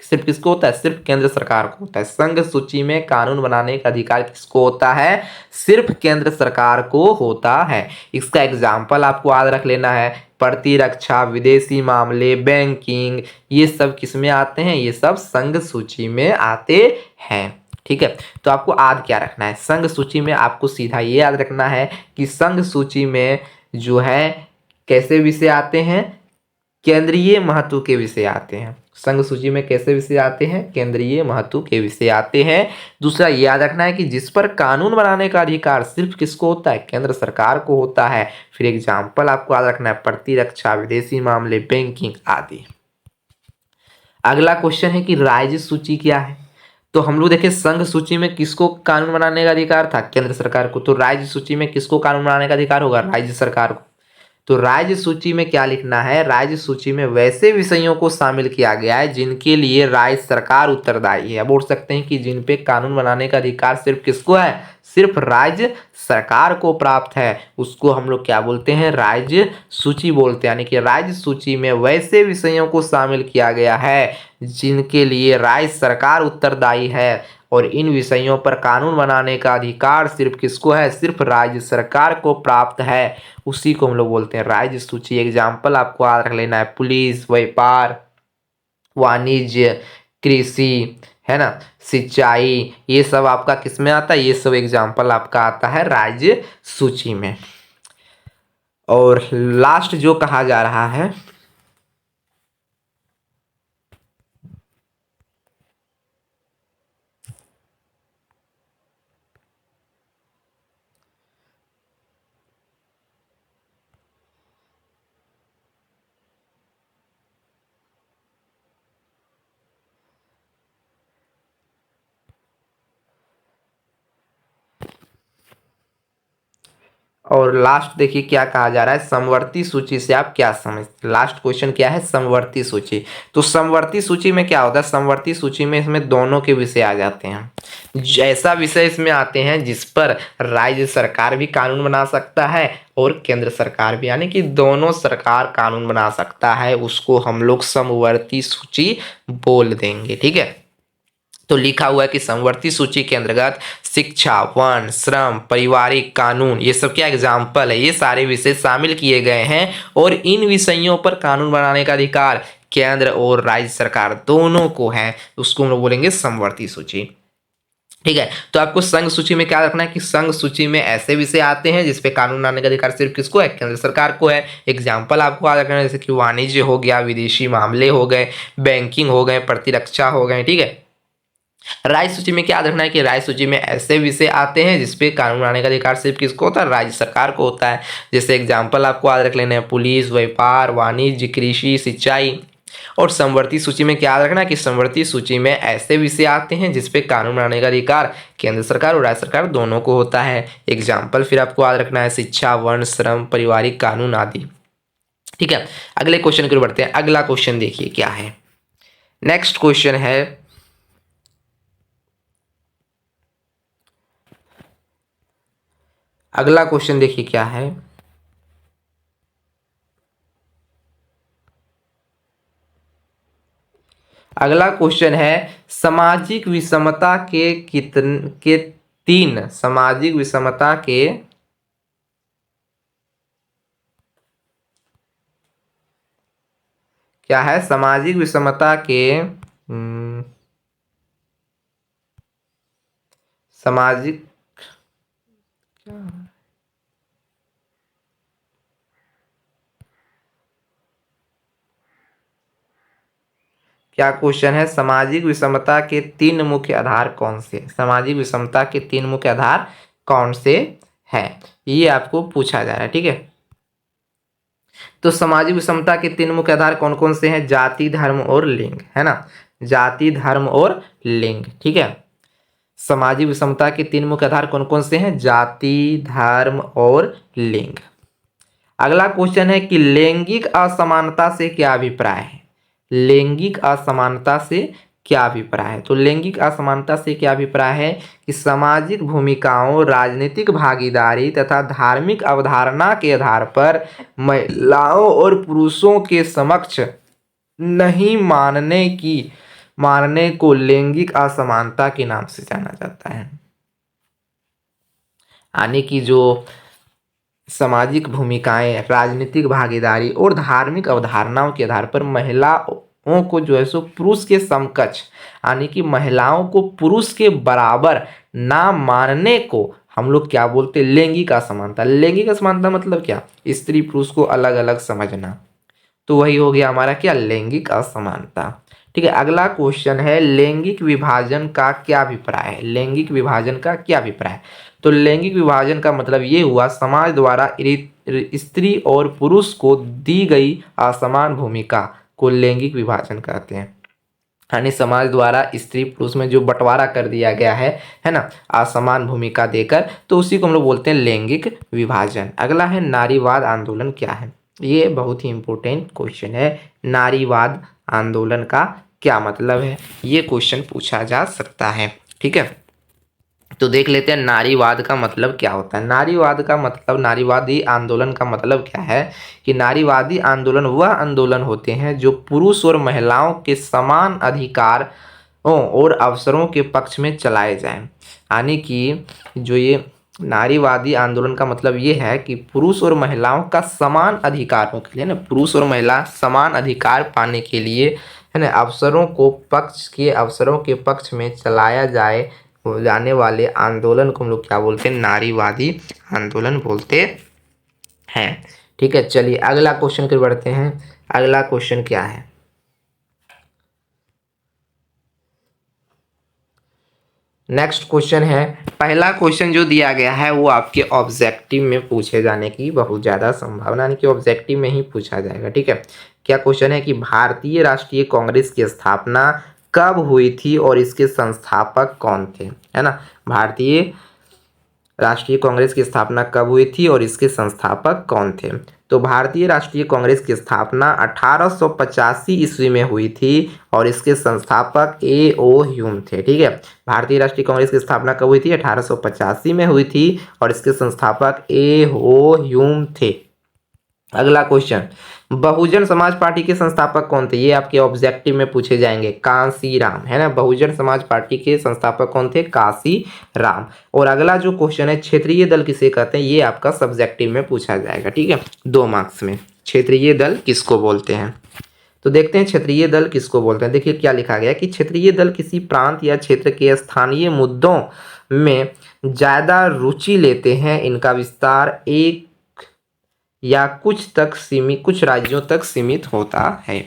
सिर्फ किसको होता है, सिर्फ केंद्र सरकार को होता है। संघ सूची में कानून बनाने का अधिकार किसको होता है, सिर्फ केंद्र सरकार को होता है। इसका एग्जाम्पल आपको याद रख लेना है, प्रतिरक्षा, विदेशी मामले, बैंकिंग, ये सब किस में आते हैं, ये सब संघ सूची में आते हैं। ठीक है, तो आपको याद क्या रखना है, संघ सूची में आपको सीधा ये याद रखना है कि संघ सूची में जो है कैसे विषय आते हैं, केंद्रीय महत्व के विषय आते हैं। संघ सूची में कैसे विषय आते हैं, केंद्रीय महत्व के विषय आते हैं। दूसरा ये याद रखना है कि जिस पर कानून बनाने का अधिकार सिर्फ किसको होता है, केंद्र सरकार को होता है। फिर एग्जाम्पल आपको याद रखना है, प्रतिरक्षा, विदेशी मामले, बैंकिंग आदि। अगला क्वेश्चन है कि राज्य सूची क्या है? तो हम लोग देखें संघ सूची में किसको कानून बनाने का अधिकार था, केंद्र सरकार को। तो राज्य सूची में किसको कानून बनाने का अधिकार होगा, राज्य सरकार को। तो राज्य सूची में क्या लिखना है, राज्य सूची में वैसे विषयों को शामिल किया गया है जिनके लिए राज्य सरकार उत्तरदायी है। बोल सकते हैं कि जिन पे कानून बनाने का अधिकार सिर्फ किसको है, सिर्फ राज्य सरकार को प्राप्त है, उसको हम लोग क्या बोलते हैं, राज्य सूची बोलते हैं। यानी कि राज्य सूची में वैसे विषयों को शामिल किया गया है जिनके लिए राज्य सरकार उत्तरदायी है और इन विषयों पर कानून बनाने का अधिकार सिर्फ किसको है, सिर्फ राज्य सरकार को प्राप्त है। उसी को हम लोग बोलते हैं राज्य सूची। एग्जाम्पल आपको याद रख लेना है, पुलिस, व्यापार, वाणिज्य, कृषि, है ना, सिंचाई, ये सब आपका किस में आता है, ये सब एग्जाम्पल आपका आता है राज्य सूची में। और लास्ट जो कहा जा रहा है, और लास्ट देखिए क्या कहा जा रहा है, समवर्ती सूची से आप क्या समझते हैं। लास्ट क्वेश्चन क्या है, समवर्ती सूची। तो समवर्ती सूची में क्या होता है, समवर्ती सूची में इसमें दोनों के विषय आ जाते हैं। ऐसा विषय इसमें आते हैं जिस पर राज्य सरकार भी कानून बना सकता है और केंद्र सरकार भी, यानी कि दोनों सरकार कानून बना सकता है, उसको हम लोग समवर्ती सूची बोल देंगे। ठीक है, तो लिखा हुआ है कि समवर्ती सूची के अंतर्गत शिक्षा, वन, श्रम, पारिवारिक, कानून, ये सब क्या एग्जाम्पल है, ये सारे विषय शामिल किए गए हैं और इन विषयों पर कानून बनाने का अधिकार केंद्र और राज्य सरकार दोनों को है। उसको हम लोग बोलेंगे समवर्ती सूची। ठीक है, तो आपको संघ सूची में क्या रखना है कि संघ सूची में ऐसे विषय आते हैं जिसपे कानून बनाने का अधिकार सिर्फ किसको है, केंद्र सरकार को है। एग्जाम्पल आपको याद रखना है, जैसे कि वाणिज्य हो गया, विदेशी मामले हो गए, बैंकिंग हो गए, प्रतिरक्षा हो गए। ठीक है, राज्य सूची में क्या याद रखना है कि राज्य सूची में ऐसे विषय आते हैं जिसपे कानून बनाने का अधिकार सिर्फ किसको होता है, राज्य सरकार को होता है। जैसे एग्जाम्पल आपको याद रख लेना है, पुलिस, व्यापार, वाणिज्य, कृषि, सिंचाई। और समवर्ती सूची में क्या याद रखना है कि समवर्ती सूची में ऐसे विषय आते हैं जिसपे कानून बनाने का अधिकार केंद्र सरकार और राज्य सरकार दोनों को होता है। एग्जाम्पल फिर आपको याद रखना है, शिक्षा, वन, श्रम, पारिवारिक, कानून आदि। ठीक है, अगले क्वेश्चन की ओर बढ़ते हैं। अगला क्वेश्चन देखिए क्या है। नेक्स्ट क्वेश्चन है, अगला क्वेश्चन देखिए क्या है। अगला क्वेश्चन है, सामाजिक विषमता के तीन सामाजिक विषमता के क्या है, सामाजिक विषमता के सामाजिक क्या क्वेश्चन है, सामाजिक विषमता के तीन मुख्य आधार कौन से, सामाजिक विषमता के तीन मुख्य आधार कौन से हैं, ये आपको पूछा जा रहा है। ठीक है, तो सामाजिक विषमता के तीन मुख्य आधार कौन कौन से हैं, जाति, धर्म और लिंग, है ना, जाति, धर्म और लिंग। ठीक है, सामाजिक विषमता के तीन मुख्य आधार कौन कौन से हैं, जाति, धर्म और लिंग। अगला क्वेश्चन है कि लैंगिक असमानता से क्या अभिप्राय है, लैंगिक असमानता से क्या अभिप्राय है। तो लैंगिक असमानता से क्या अभिप्राय है कि सामाजिक भूमिकाओं, राजनीतिक भागीदारी तथा धार्मिक अवधारणा के आधार पर महिलाओं और पुरुषों के समक्ष नहीं मानने को लैंगिक असमानता के नाम से जाना जाता है। यानी कि जो सामाजिक भूमिकाएं, राजनीतिक भागीदारी और धार्मिक अवधारणाओं के आधार पर महिलाओं को जो है सो पुरुष के समकक्ष, यानी कि महिलाओं को पुरुष के बराबर ना मानने को हम लोग क्या बोलते हैं, लैंगिक असमानता। लैंगिक असमानता मतलब क्या, स्त्री पुरुष को अलग अलग समझना, तो वही हो गया हमारा क्या, लैंगिक असमानता। ठीक है, अगला क्वेश्चन है, लैंगिक विभाजन का क्या अभिप्राय है, लैंगिक विभाजन का क्या अभिप्राय है। तो लैंगिक विभाजन का मतलब ये हुआ, समाज द्वारा स्त्री और पुरुष को दी गई असमान भूमिका को लैंगिक विभाजन कहते हैं। यानी समाज द्वारा स्त्री पुरुष में जो बंटवारा कर दिया गया है ना, असमान भूमिका देकर, तो उसी को हम लोग बोलते हैं लैंगिक विभाजन। अगला है, नारीवाद आंदोलन क्या है। ये बहुत ही इंपॉर्टेंट क्वेश्चन है, नारीवाद आंदोलन का क्या मतलब है, ये क्वेश्चन पूछा जा सकता है। ठीक है, तो देख लेते हैं नारीवाद का मतलब क्या होता है। नारीवाद का मतलब, नारीवादी आंदोलन का मतलब क्या है कि नारीवादी आंदोलन वह आंदोलन होते हैं जो पुरुष और महिलाओं के समान अधिकारों और अवसरों के पक्ष में चलाए जाएं। यानी कि जो ये नारीवादी आंदोलन का मतलब ये है कि पुरुष और महिलाओं का समान अधिकारों के लिए ना, पुरुष और महिला समान अधिकार पाने के लिए, है ना, अवसरों के पक्ष में चलाया जाने वाले आंदोलन को हम लोग क्या बोलते हैं, नारीवादी आंदोलन बोलते हैं। ठीक है, चलिए अगला क्वेश्चन की बढ़ते हैं। अगला क्वेश्चन क्या है, नेक्स्ट क्वेश्चन है, पहला क्वेश्चन जो दिया गया है वो आपके ऑब्जेक्टिव में पूछे जाने की बहुत ज़्यादा संभावना, यानी कि ऑब्जेक्टिव में ही पूछा जाएगा। ठीक है, क्या क्वेश्चन है कि भारतीय राष्ट्रीय कांग्रेस की स्थापना कब हुई थी और इसके संस्थापक कौन थे, है ना, भारतीय राष्ट्रीय कांग्रेस की स्थापना कब हुई थी और इसके संस्थापक कौन थे। तो भारतीय राष्ट्रीय कांग्रेस की स्थापना 1885 ईस्वी में हुई थी और इसके संस्थापक ए.ओ. ह्यूम थे। ठीक है, भारतीय राष्ट्रीय कांग्रेस की स्थापना कब हुई थी, 1885 में हुई थी और इसके संस्थापक ए.ओ. ह्यूम थे। अगला क्वेश्चन, बहुजन समाज पार्टी के संस्थापक कौन थे, ये आपके ऑब्जेक्टिव में पूछे जाएंगे। कांसीराम, है ना। बहुजन समाज पार्टी के संस्थापक कौन थे, कांसीराम। और अगला जो क्वेश्चन है, क्षेत्रीय दल किसे कहते हैं, ये आपका सब्जेक्टिव में पूछा जाएगा, ठीक है, 2 मार्क्स में। क्षेत्रीय दल किसको बोलते हैं, तो देखते हैं क्षेत्रीय दल किसको बोलते हैं। देखिए क्या लिखा गया कि क्षेत्रीय दल किसी प्रांत या क्षेत्र के स्थानीय मुद्दों में ज़्यादा रुचि लेते हैं। इनका विस्तार एक या कुछ राज्यों तक सीमित होता है,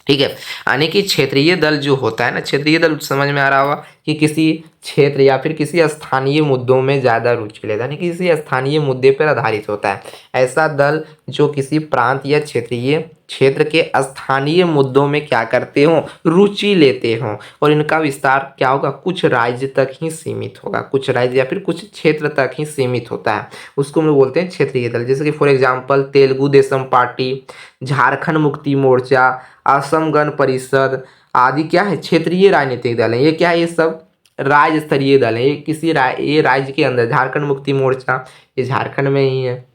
ठीक है। यानी कि क्षेत्रीय दल जो होता है ना, क्षेत्रीय दल समझ में आ रहा होगा कि किसी क्षेत्र या फिर किसी स्थानीय मुद्दों में ज़्यादा रुचि लेता है, यानी किसी स्थानीय मुद्दे पर आधारित होता है। ऐसा दल जो किसी प्रांत या क्षेत्रीय क्षेत्र के स्थानीय मुद्दों में क्या करते हो, रुचि लेते हो। और इनका विस्तार क्या होगा, कुछ राज्य तक ही सीमित होगा, कुछ राज्य या फिर कुछ क्षेत्र तक ही सीमित होता है, उसको हम लोग बोलते हैं क्षेत्रीय दल। जैसे कि for example Telugu Desam party, Jharkhand Mukti Morcha, Assam Gana Parishad आदि क्या है, क्षेत्रीय राजनीतिक दल है। ये क्या है, ये सब राज्य स्तरीय दल है। ये किसी ये राज्य के अंदर, झारखंड मुक्ति मोर्चा ये झारखंड में ही है,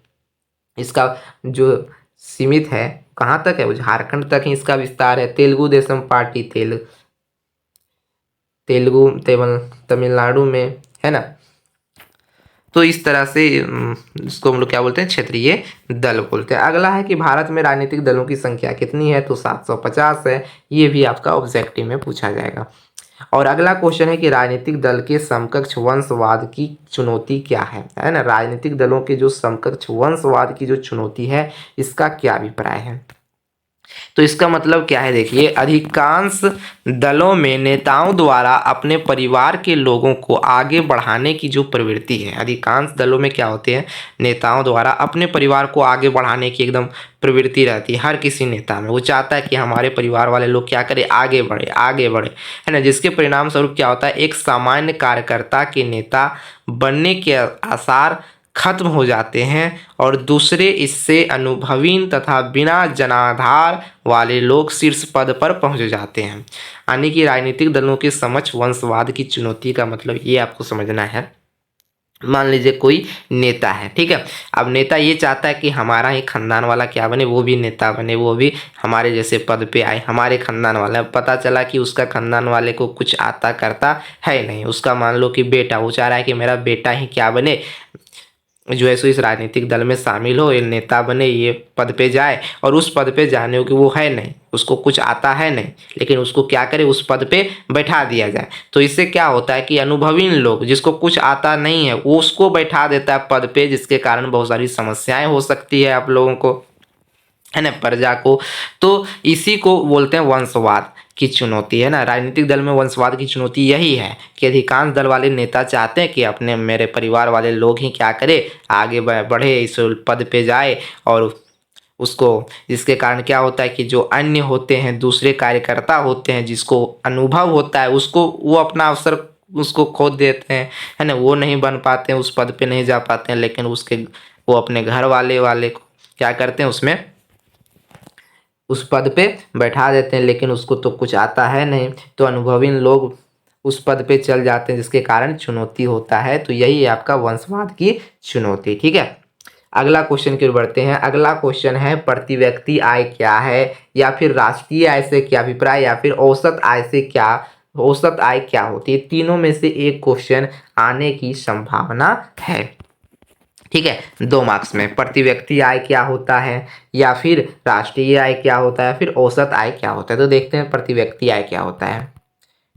इसका जो सीमित है कहाँ तक है, वो झारखंड तक ही इसका विस्तार है। तेलुगु देशम पार्टी तेलुगु तमिलनाडु में, है ना। तो इस तरह से इसको हम लोग क्या बोलते हैं, क्षेत्रीय दल बोलते हैं। अगला है कि भारत में राजनीतिक दलों की संख्या कितनी है, तो 750 है। ये भी आपका ऑब्जेक्टिव में पूछा जाएगा। और अगला क्वेश्चन है कि राजनीतिक दल के समकक्ष वंशवाद की चुनौती क्या है ना। राजनीतिक दलों के जो समकक्ष वंशवाद की जो चुनौती है, इसका क्या अभिप्राय है, तो इसका मतलब क्या है, देखिए अधिकांश दलों में नेताओं द्वारा अपने परिवार के लोगों को आगे बढ़ाने की जो प्रवृत्ति है, अधिकांश दलों में क्या होते हैं, नेताओं द्वारा अपने परिवार को आगे बढ़ाने की एकदम प्रवृत्ति रहती है। हर किसी नेता में वो चाहता है कि हमारे परिवार वाले लोग क्या करें, आगे बढ़े आगे बढ़े, है ना। जिसके परिणाम स्वरूप क्या होता है, एक सामान्य कार्यकर्ता के नेता बनने के आसार खत्म हो जाते हैं और दूसरे इससे अनुभवीन तथा बिना जनाधार वाले लोग शीर्ष पद पर पहुंच जाते हैं। यानी कि राजनीतिक दलों के समक्ष वंशवाद की चुनौती का मतलब ये आपको समझना है। मान लीजिए कोई नेता है, ठीक है, अब नेता ये चाहता है कि हमारा ही खानदान वाला क्या बने, वो भी नेता बने, वो भी हमारे जैसे पद पे आए, हमारे खानदान वाला। पता चला कि उसका खानदान वाले को कुछ आता करता है नहीं, उसका मान लो कि बेटा, वो चाह रहा है कि मेरा बेटा ही क्या बने, जो है सो इस राजनीतिक दल में शामिल हो, ये नेता बने, ये पद पे जाए। और उस पद पे जाने की वो है नहीं, उसको कुछ आता है नहीं, लेकिन उसको क्या करे, उस पद पे बैठा दिया जाए। तो इससे क्या होता है कि अनुभवीन लोग, जिसको कुछ आता नहीं है, वो उसको बैठा देता है पद पे, जिसके कारण बहुत सारी समस्याएं हो सकती है आप लोगों को, है ना, प्रजा को। तो इसी को बोलते हैं वंशवाद की चुनौती, है ना। राजनीतिक दल में वंशवाद की चुनौती यही है कि अधिकांश दल वाले नेता चाहते हैं कि अपने मेरे परिवार वाले लोग ही क्या करे, आगे बढ़े, इस पद पे जाए। और उसको, जिसके कारण क्या होता है कि जो अन्य होते हैं, दूसरे कार्यकर्ता होते हैं, जिसको अनुभव होता है, उसको वो अपना अवसर उसको खो देते हैं, है ना। वो नहीं बन पाते हैं, उस पद पे नहीं जा पाते हैं, लेकिन उसके वो अपने घर वाले को क्या करते हैं, उसमें उस पद पे बैठा देते हैं, लेकिन उसको तो कुछ आता है नहीं, तो अनुभवी लोग उस पद पे चल जाते हैं, जिसके कारण चुनौती होता है। तो यही है आपका वंशवाद की चुनौती, ठीक है। अगला क्वेश्चन की ओर बढ़ते हैं। अगला क्वेश्चन है प्रति व्यक्ति आय क्या है, या फिर राष्ट्रीय आय से क्या अभिप्राय, या फिर औसत आय से क्या, औसत आय क्या होती है। तीनों में से एक क्वेश्चन आने की संभावना है, ठीक है, 2 मार्क्स में। प्रति व्यक्ति आय क्या होता है, या फिर राष्ट्रीय आय क्या होता है, फिर औसत आय क्या होता है। तो देखते हैं प्रति व्यक्ति आय क्या होता है,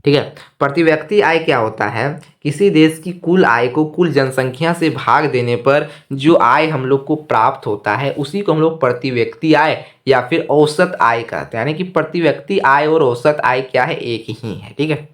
ठीक है। प्रति व्यक्ति आय क्या होता है, किसी देश की कुल आय को कुल जनसंख्या से भाग देने पर जो आय हम लोग को प्राप्त होता है, उसी को हम लोग प्रति व्यक्ति आय या फिर औसत आय कहते हैं। यानी कि प्रति व्यक्ति आय और औसत आय क्या है, एक ही है, ठीक है।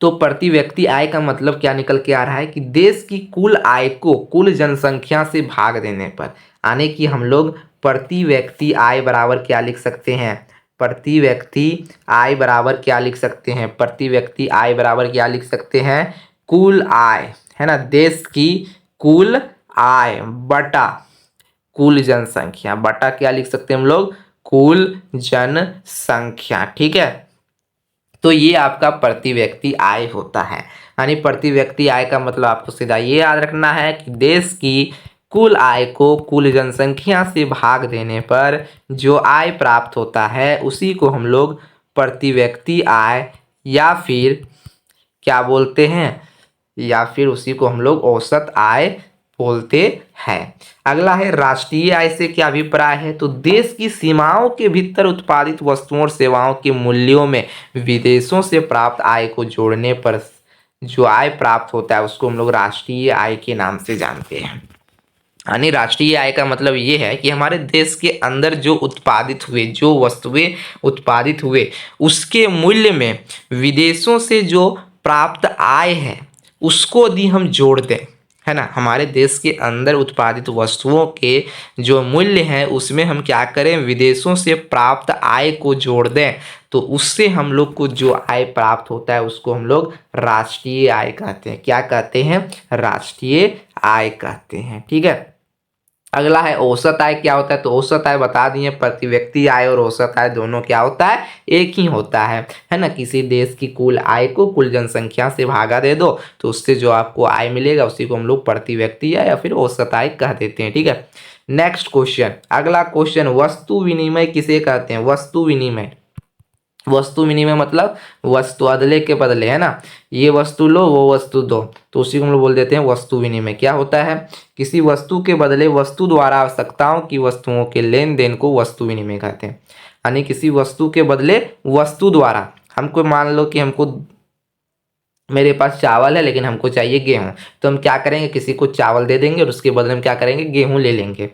तो प्रति व्यक्ति आय का मतलब क्या निकल के आ रहा है कि देश की कुल आय को कुल जनसंख्या से भाग देने पर, यानी कि हम लोग प्रति व्यक्ति आय बराबर क्या लिख सकते हैं, प्रति व्यक्ति आय बराबर क्या लिख सकते हैं, प्रति व्यक्ति आय बराबर क्या लिख सकते हैं, कुल आय, है ना, देश की कुल आय बटा कुल जनसंख्या, बटा क्या लिख सकते हैं हम लोग, कुल जनसंख्या, ठीक है। तो ये आपका प्रति व्यक्ति आय होता है। यानी प्रति व्यक्ति आय का मतलब आपको सीधा ये याद रखना है कि देश की कुल आय को कुल जनसंख्या से भाग देने पर जो आय प्राप्त होता है उसी को हम लोग प्रति व्यक्ति आय या फिर क्या बोलते हैं, या फिर उसी को हम लोग औसत आय बोलते हैं। अगला है राष्ट्रीय आय से क्या अभिप्राय है। तो देश की सीमाओं के भीतर उत्पादित वस्तुओं और सेवाओं के मूल्यों में विदेशों से प्राप्त आय को जोड़ने पर जो आय प्राप्त होता है उसको हम लोग राष्ट्रीय आय के नाम से जानते हैं। यानी राष्ट्रीय आय का मतलब ये है कि हमारे देश के अंदर जो उत्पादित हुए, जो वस्तुएं उत्पादित हुए, उसके मूल्य में विदेशों से जो प्राप्त आय है उसको यदि हम जोड़ दें, है ना, हमारे देश के अंदर उत्पादित वस्तुओं के जो मूल्य हैं उसमें हम क्या करें, विदेशों से प्राप्त आय को जोड़ दें, तो उससे हम लोग को जो आय प्राप्त होता है उसको हम लोग राष्ट्रीय आय कहते हैं। क्या कहते हैं, राष्ट्रीय आय कहते हैं। ठीक है। अगला है औसत आय क्या होता है। तो औसत आय बता दिए, प्रति व्यक्ति आय और औसत आय दोनों क्या होता है, एक ही होता है ना। किसी देश की कुल आय को कुल जनसंख्या से भागा दे दो तो उससे जो आपको आय मिलेगा उसी को हम लोग प्रति व्यक्ति आय या फिर औसत आय कह देते हैं। ठीक है। नेक्स्ट क्वेश्चन, अगला क्वेश्चन, वस्तु विनिमय किसे कहते हैं। वस्तु विनिमय, वस्तु विनिमय मतलब वस्तु अदले के बदले, है ना, ये वस्तु लो वो वस्तु दो, तो उसी को हम लोग बोल देते हैं वस्तु विनिमय। क्या होता है, किसी वस्तु के बदले वस्तु द्वारा आवश्यकताओं की वस्तुओं के लेन देन को वस्तु विनिमय कहते हैं। यानी किसी वस्तु के बदले वस्तु द्वारा, हमको मान लो कि हमको, मेरे पास चावल है लेकिन हमको चाहिए गेहूं, तो हम क्या करेंगे, किसी को चावल दे देंगे और उसके बदले हम क्या करेंगे, गेहूं ले लेंगे,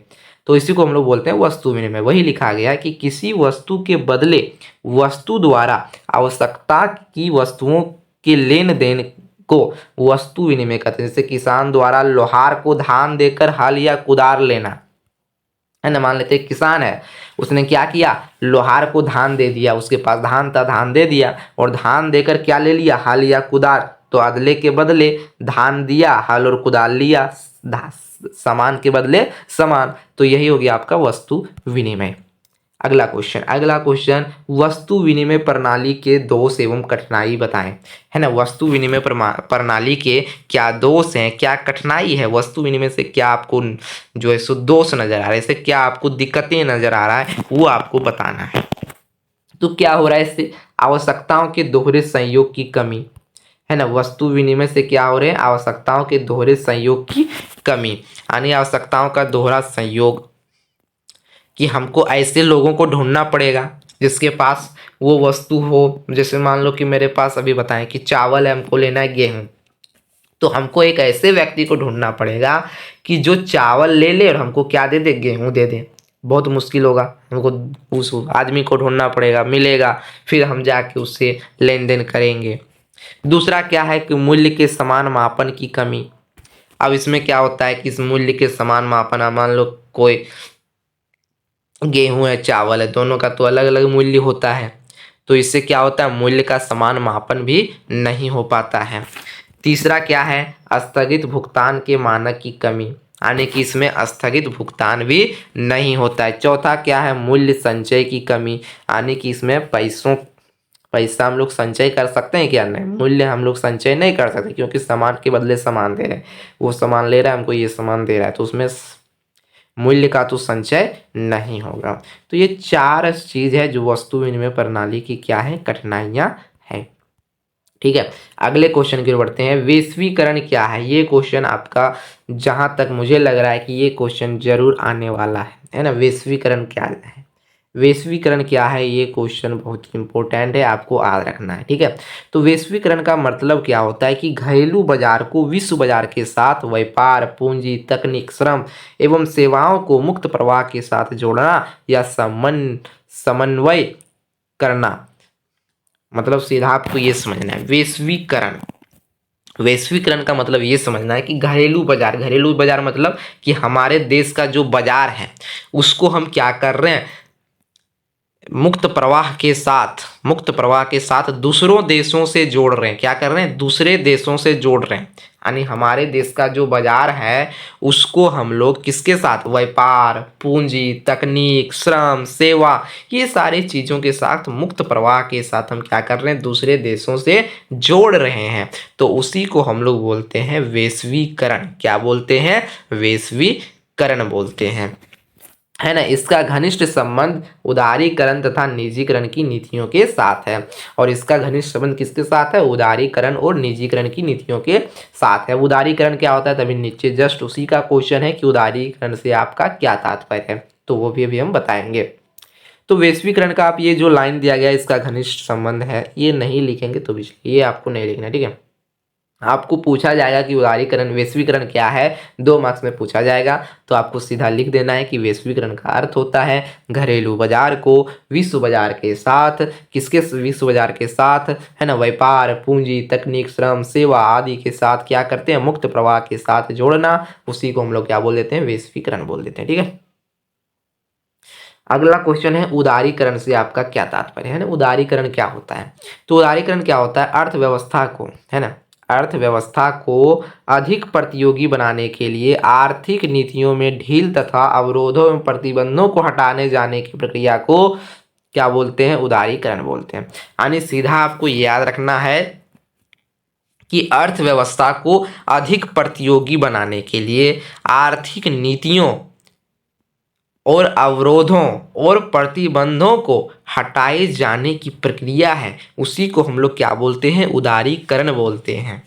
तो इसी को हम लोग बोलते हैं वस्तु विनिमय। वही लिखा गया है कि किसी वस्तु के बदले वस्तु द्वारा आवश्यकता की वस्तुओं के लेन देन को वस्तु विनिमय कहते हैं। जैसे किसान द्वारा लोहार को धान देकर हल या कुदार लेना, है ना। मान लेते किसान है, उसने क्या किया, लोहार को धान दे दिया, उसके पास धान था, धान दे दिया और धान देकर क्या ले लिया, हल या कुदार। तो अदले के बदले धान दिया, हल और कुदार लिया, सामान के बदले सामान, तो यही हो गया आपका वस्तु विनिमय। अगला क्वेश्चन, अगला क्वेश्चन, वस्तु विनिमय प्रणाली के दोष एवं कठिनाई बताएं, है ना। वस्तु विनिमय प्रणाली के क्या दोष हैं, क्या कठिनाई है, वस्तु विनिमय से क्या आपको जो है सो दोष नजर आ रहा है, इससे क्या आपको दिक्कतें नजर आ रहा है, वो आपको बताना है। तो क्या हो रहा है इससे, आवश्यकताओं के दोहरे संयोग की कमी, है ना। वस्तु विनिमय से क्या हो रहे हैं, आवश्यकताओं के दोहरे संयोग की कमी, यानी आवश्यकताओं का दोहरा संयोग कि हमको ऐसे लोगों को ढूंढना पड़ेगा जिसके पास वो वस्तु हो। जैसे मान लो कि मेरे पास अभी बताएं कि चावल है, हमको लेना है गेहूं, तो हमको एक ऐसे व्यक्ति को ढूंढना पड़ेगा कि जो चावल ले ले और हमको क्या दे दे, गेहूं दे दे। बहुत मुश्किल होगा, हमको उस आदमी को ढूंढना पड़ेगा, मिलेगा, फिर हम जाके उससे लेन देन करेंगे। दूसरा क्या है कि मूल्य के समान मापन की कमी। अब इसमें क्या होता है कि इस मूल्य के समान मापन, मान लो कोई गेहूं है, चावल है, दोनों का तो अलग अलग मूल्य होता है, तो इससे क्या होता है, मूल्य का समान मापन भी नहीं हो पाता है। तीसरा क्या है, स्थगित भुगतान के मानक की कमी, यानी कि इसमें स्थगित भुगतान भी नहीं होता है। चौथा क्या है, मूल्य संचय की कमी, यानी कि इसमें पैसा हम लोग संचय कर सकते हैं क्या, नहीं, मूल्य हम लोग संचय नहीं कर सकते क्योंकि सामान के बदले सामान दे रहे हैं, वो सामान ले रहा है, हमको ये सामान दे रहा है, तो उसमें मूल्य का तो संचय नहीं होगा। तो ये चार चीज है जो वस्तु विनिमय प्रणाली की क्या है, कठिनाइयां हैं। ठीक है। अगले क्वेश्चन की ओर बढ़ते हैं, वैश्वीकरण क्या है। ये क्वेश्चन आपका, जहां तक मुझे लग रहा है कि ये क्वेश्चन जरूर आने वाला है ना। वैश्वीकरण क्या है, वैश्वीकरण क्या है, ये क्वेश्चन बहुत इंपॉर्टेंट है, आपको याद रखना है। ठीक है। तो वैश्वीकरण का मतलब क्या होता है कि घरेलू बाजार को विश्व बाजार के साथ व्यापार, पूंजी, तकनीक, श्रम एवं सेवाओं को मुक्त प्रवाह के साथ जोड़ना या समन्वय करना। मतलब सीधा आपको ये समझना है, वैश्वीकरण, वैश्वीकरण का मतलब ये समझना है कि घरेलू बाजार, घरेलू बाजार मतलब कि हमारे देश का जो बाजार है उसको हम क्या कर रहे हैं, मुक्त प्रवाह के साथ दूसरों देशों से जोड़ रहे हैं। क्या कर रहे हैं, दूसरे देशों से जोड़ रहे हैं, यानी हमारे देश का जो बाजार है उसको हम लोग किसके साथ, व्यापार, पूंजी, तकनीक, श्रम, सेवा, ये सारी चीज़ों के साथ मुक्त प्रवाह के साथ हम क्या कर रहे हैं, दूसरे देशों से जोड़ रहे हैं, तो उसी को हम लोग बोलते हैं वैश्वीकरण। क्या बोलते हैं, वैश्वीकरण। करण बोलते हैं, है ना। इसका घनिष्ठ संबंध उदारीकरण तथा निजीकरण की नीतियों के साथ है। और इसका घनिष्ठ संबंध किसके साथ है? उदारीकरण और निजीकरण की नीतियों के साथ है। उदारीकरण क्या होता है? तभी नीचे जस्ट उसी का क्वेश्चन है कि उदारीकरण से आपका क्या तात्पर्य है, तो वो भी अभी हम बताएंगे। तो वैश्वीकरण का आप ये जो लाइन दिया गया इसका घनिष्ठ संबंध है, ये नहीं लिखेंगे तो भी ये आपको नहीं लिखना, ठीक है। आपको पूछा जाएगा कि उदारीकरण वैश्वीकरण क्या है, 2 मार्क्स में पूछा जाएगा, तो आपको सीधा लिख देना है कि वैश्वीकरण का अर्थ होता है घरेलू बाजार को विश्व बाजार के साथ, किसके विश्व बाजार के साथ, है ना, व्यापार, पूंजी, तकनीक, श्रम, सेवा आदि के साथ क्या करते हैं, मुक्त प्रवाह के साथ जोड़ना, उसी को हम लोग क्या बोल देते हैं? वैश्वीकरण बोल देते हैं, ठीक है। अगला क्वेश्चन है उदारीकरण से आपका क्या तात्पर्य है ना। उदारीकरण क्या होता है? तो उदारीकरण क्या होता है? अर्थव्यवस्था को, है ना, अर्थव्यवस्था को अधिक प्रतियोगी बनाने के लिए आर्थिक नीतियों में ढील तथा अवरोधों एवं प्रतिबंधों को हटाने जाने की प्रक्रिया को क्या बोलते हैं? उदारीकरण बोलते हैं। यानी सीधा आपको याद रखना है कि अर्थव्यवस्था को अधिक प्रतियोगी बनाने के लिए आर्थिक नीतियों और अवरोधों और प्रतिबंधों को हटाए जाने की प्रक्रिया है, उसी को हम लोग क्या बोलते हैं? उदारीकरण बोलते हैं,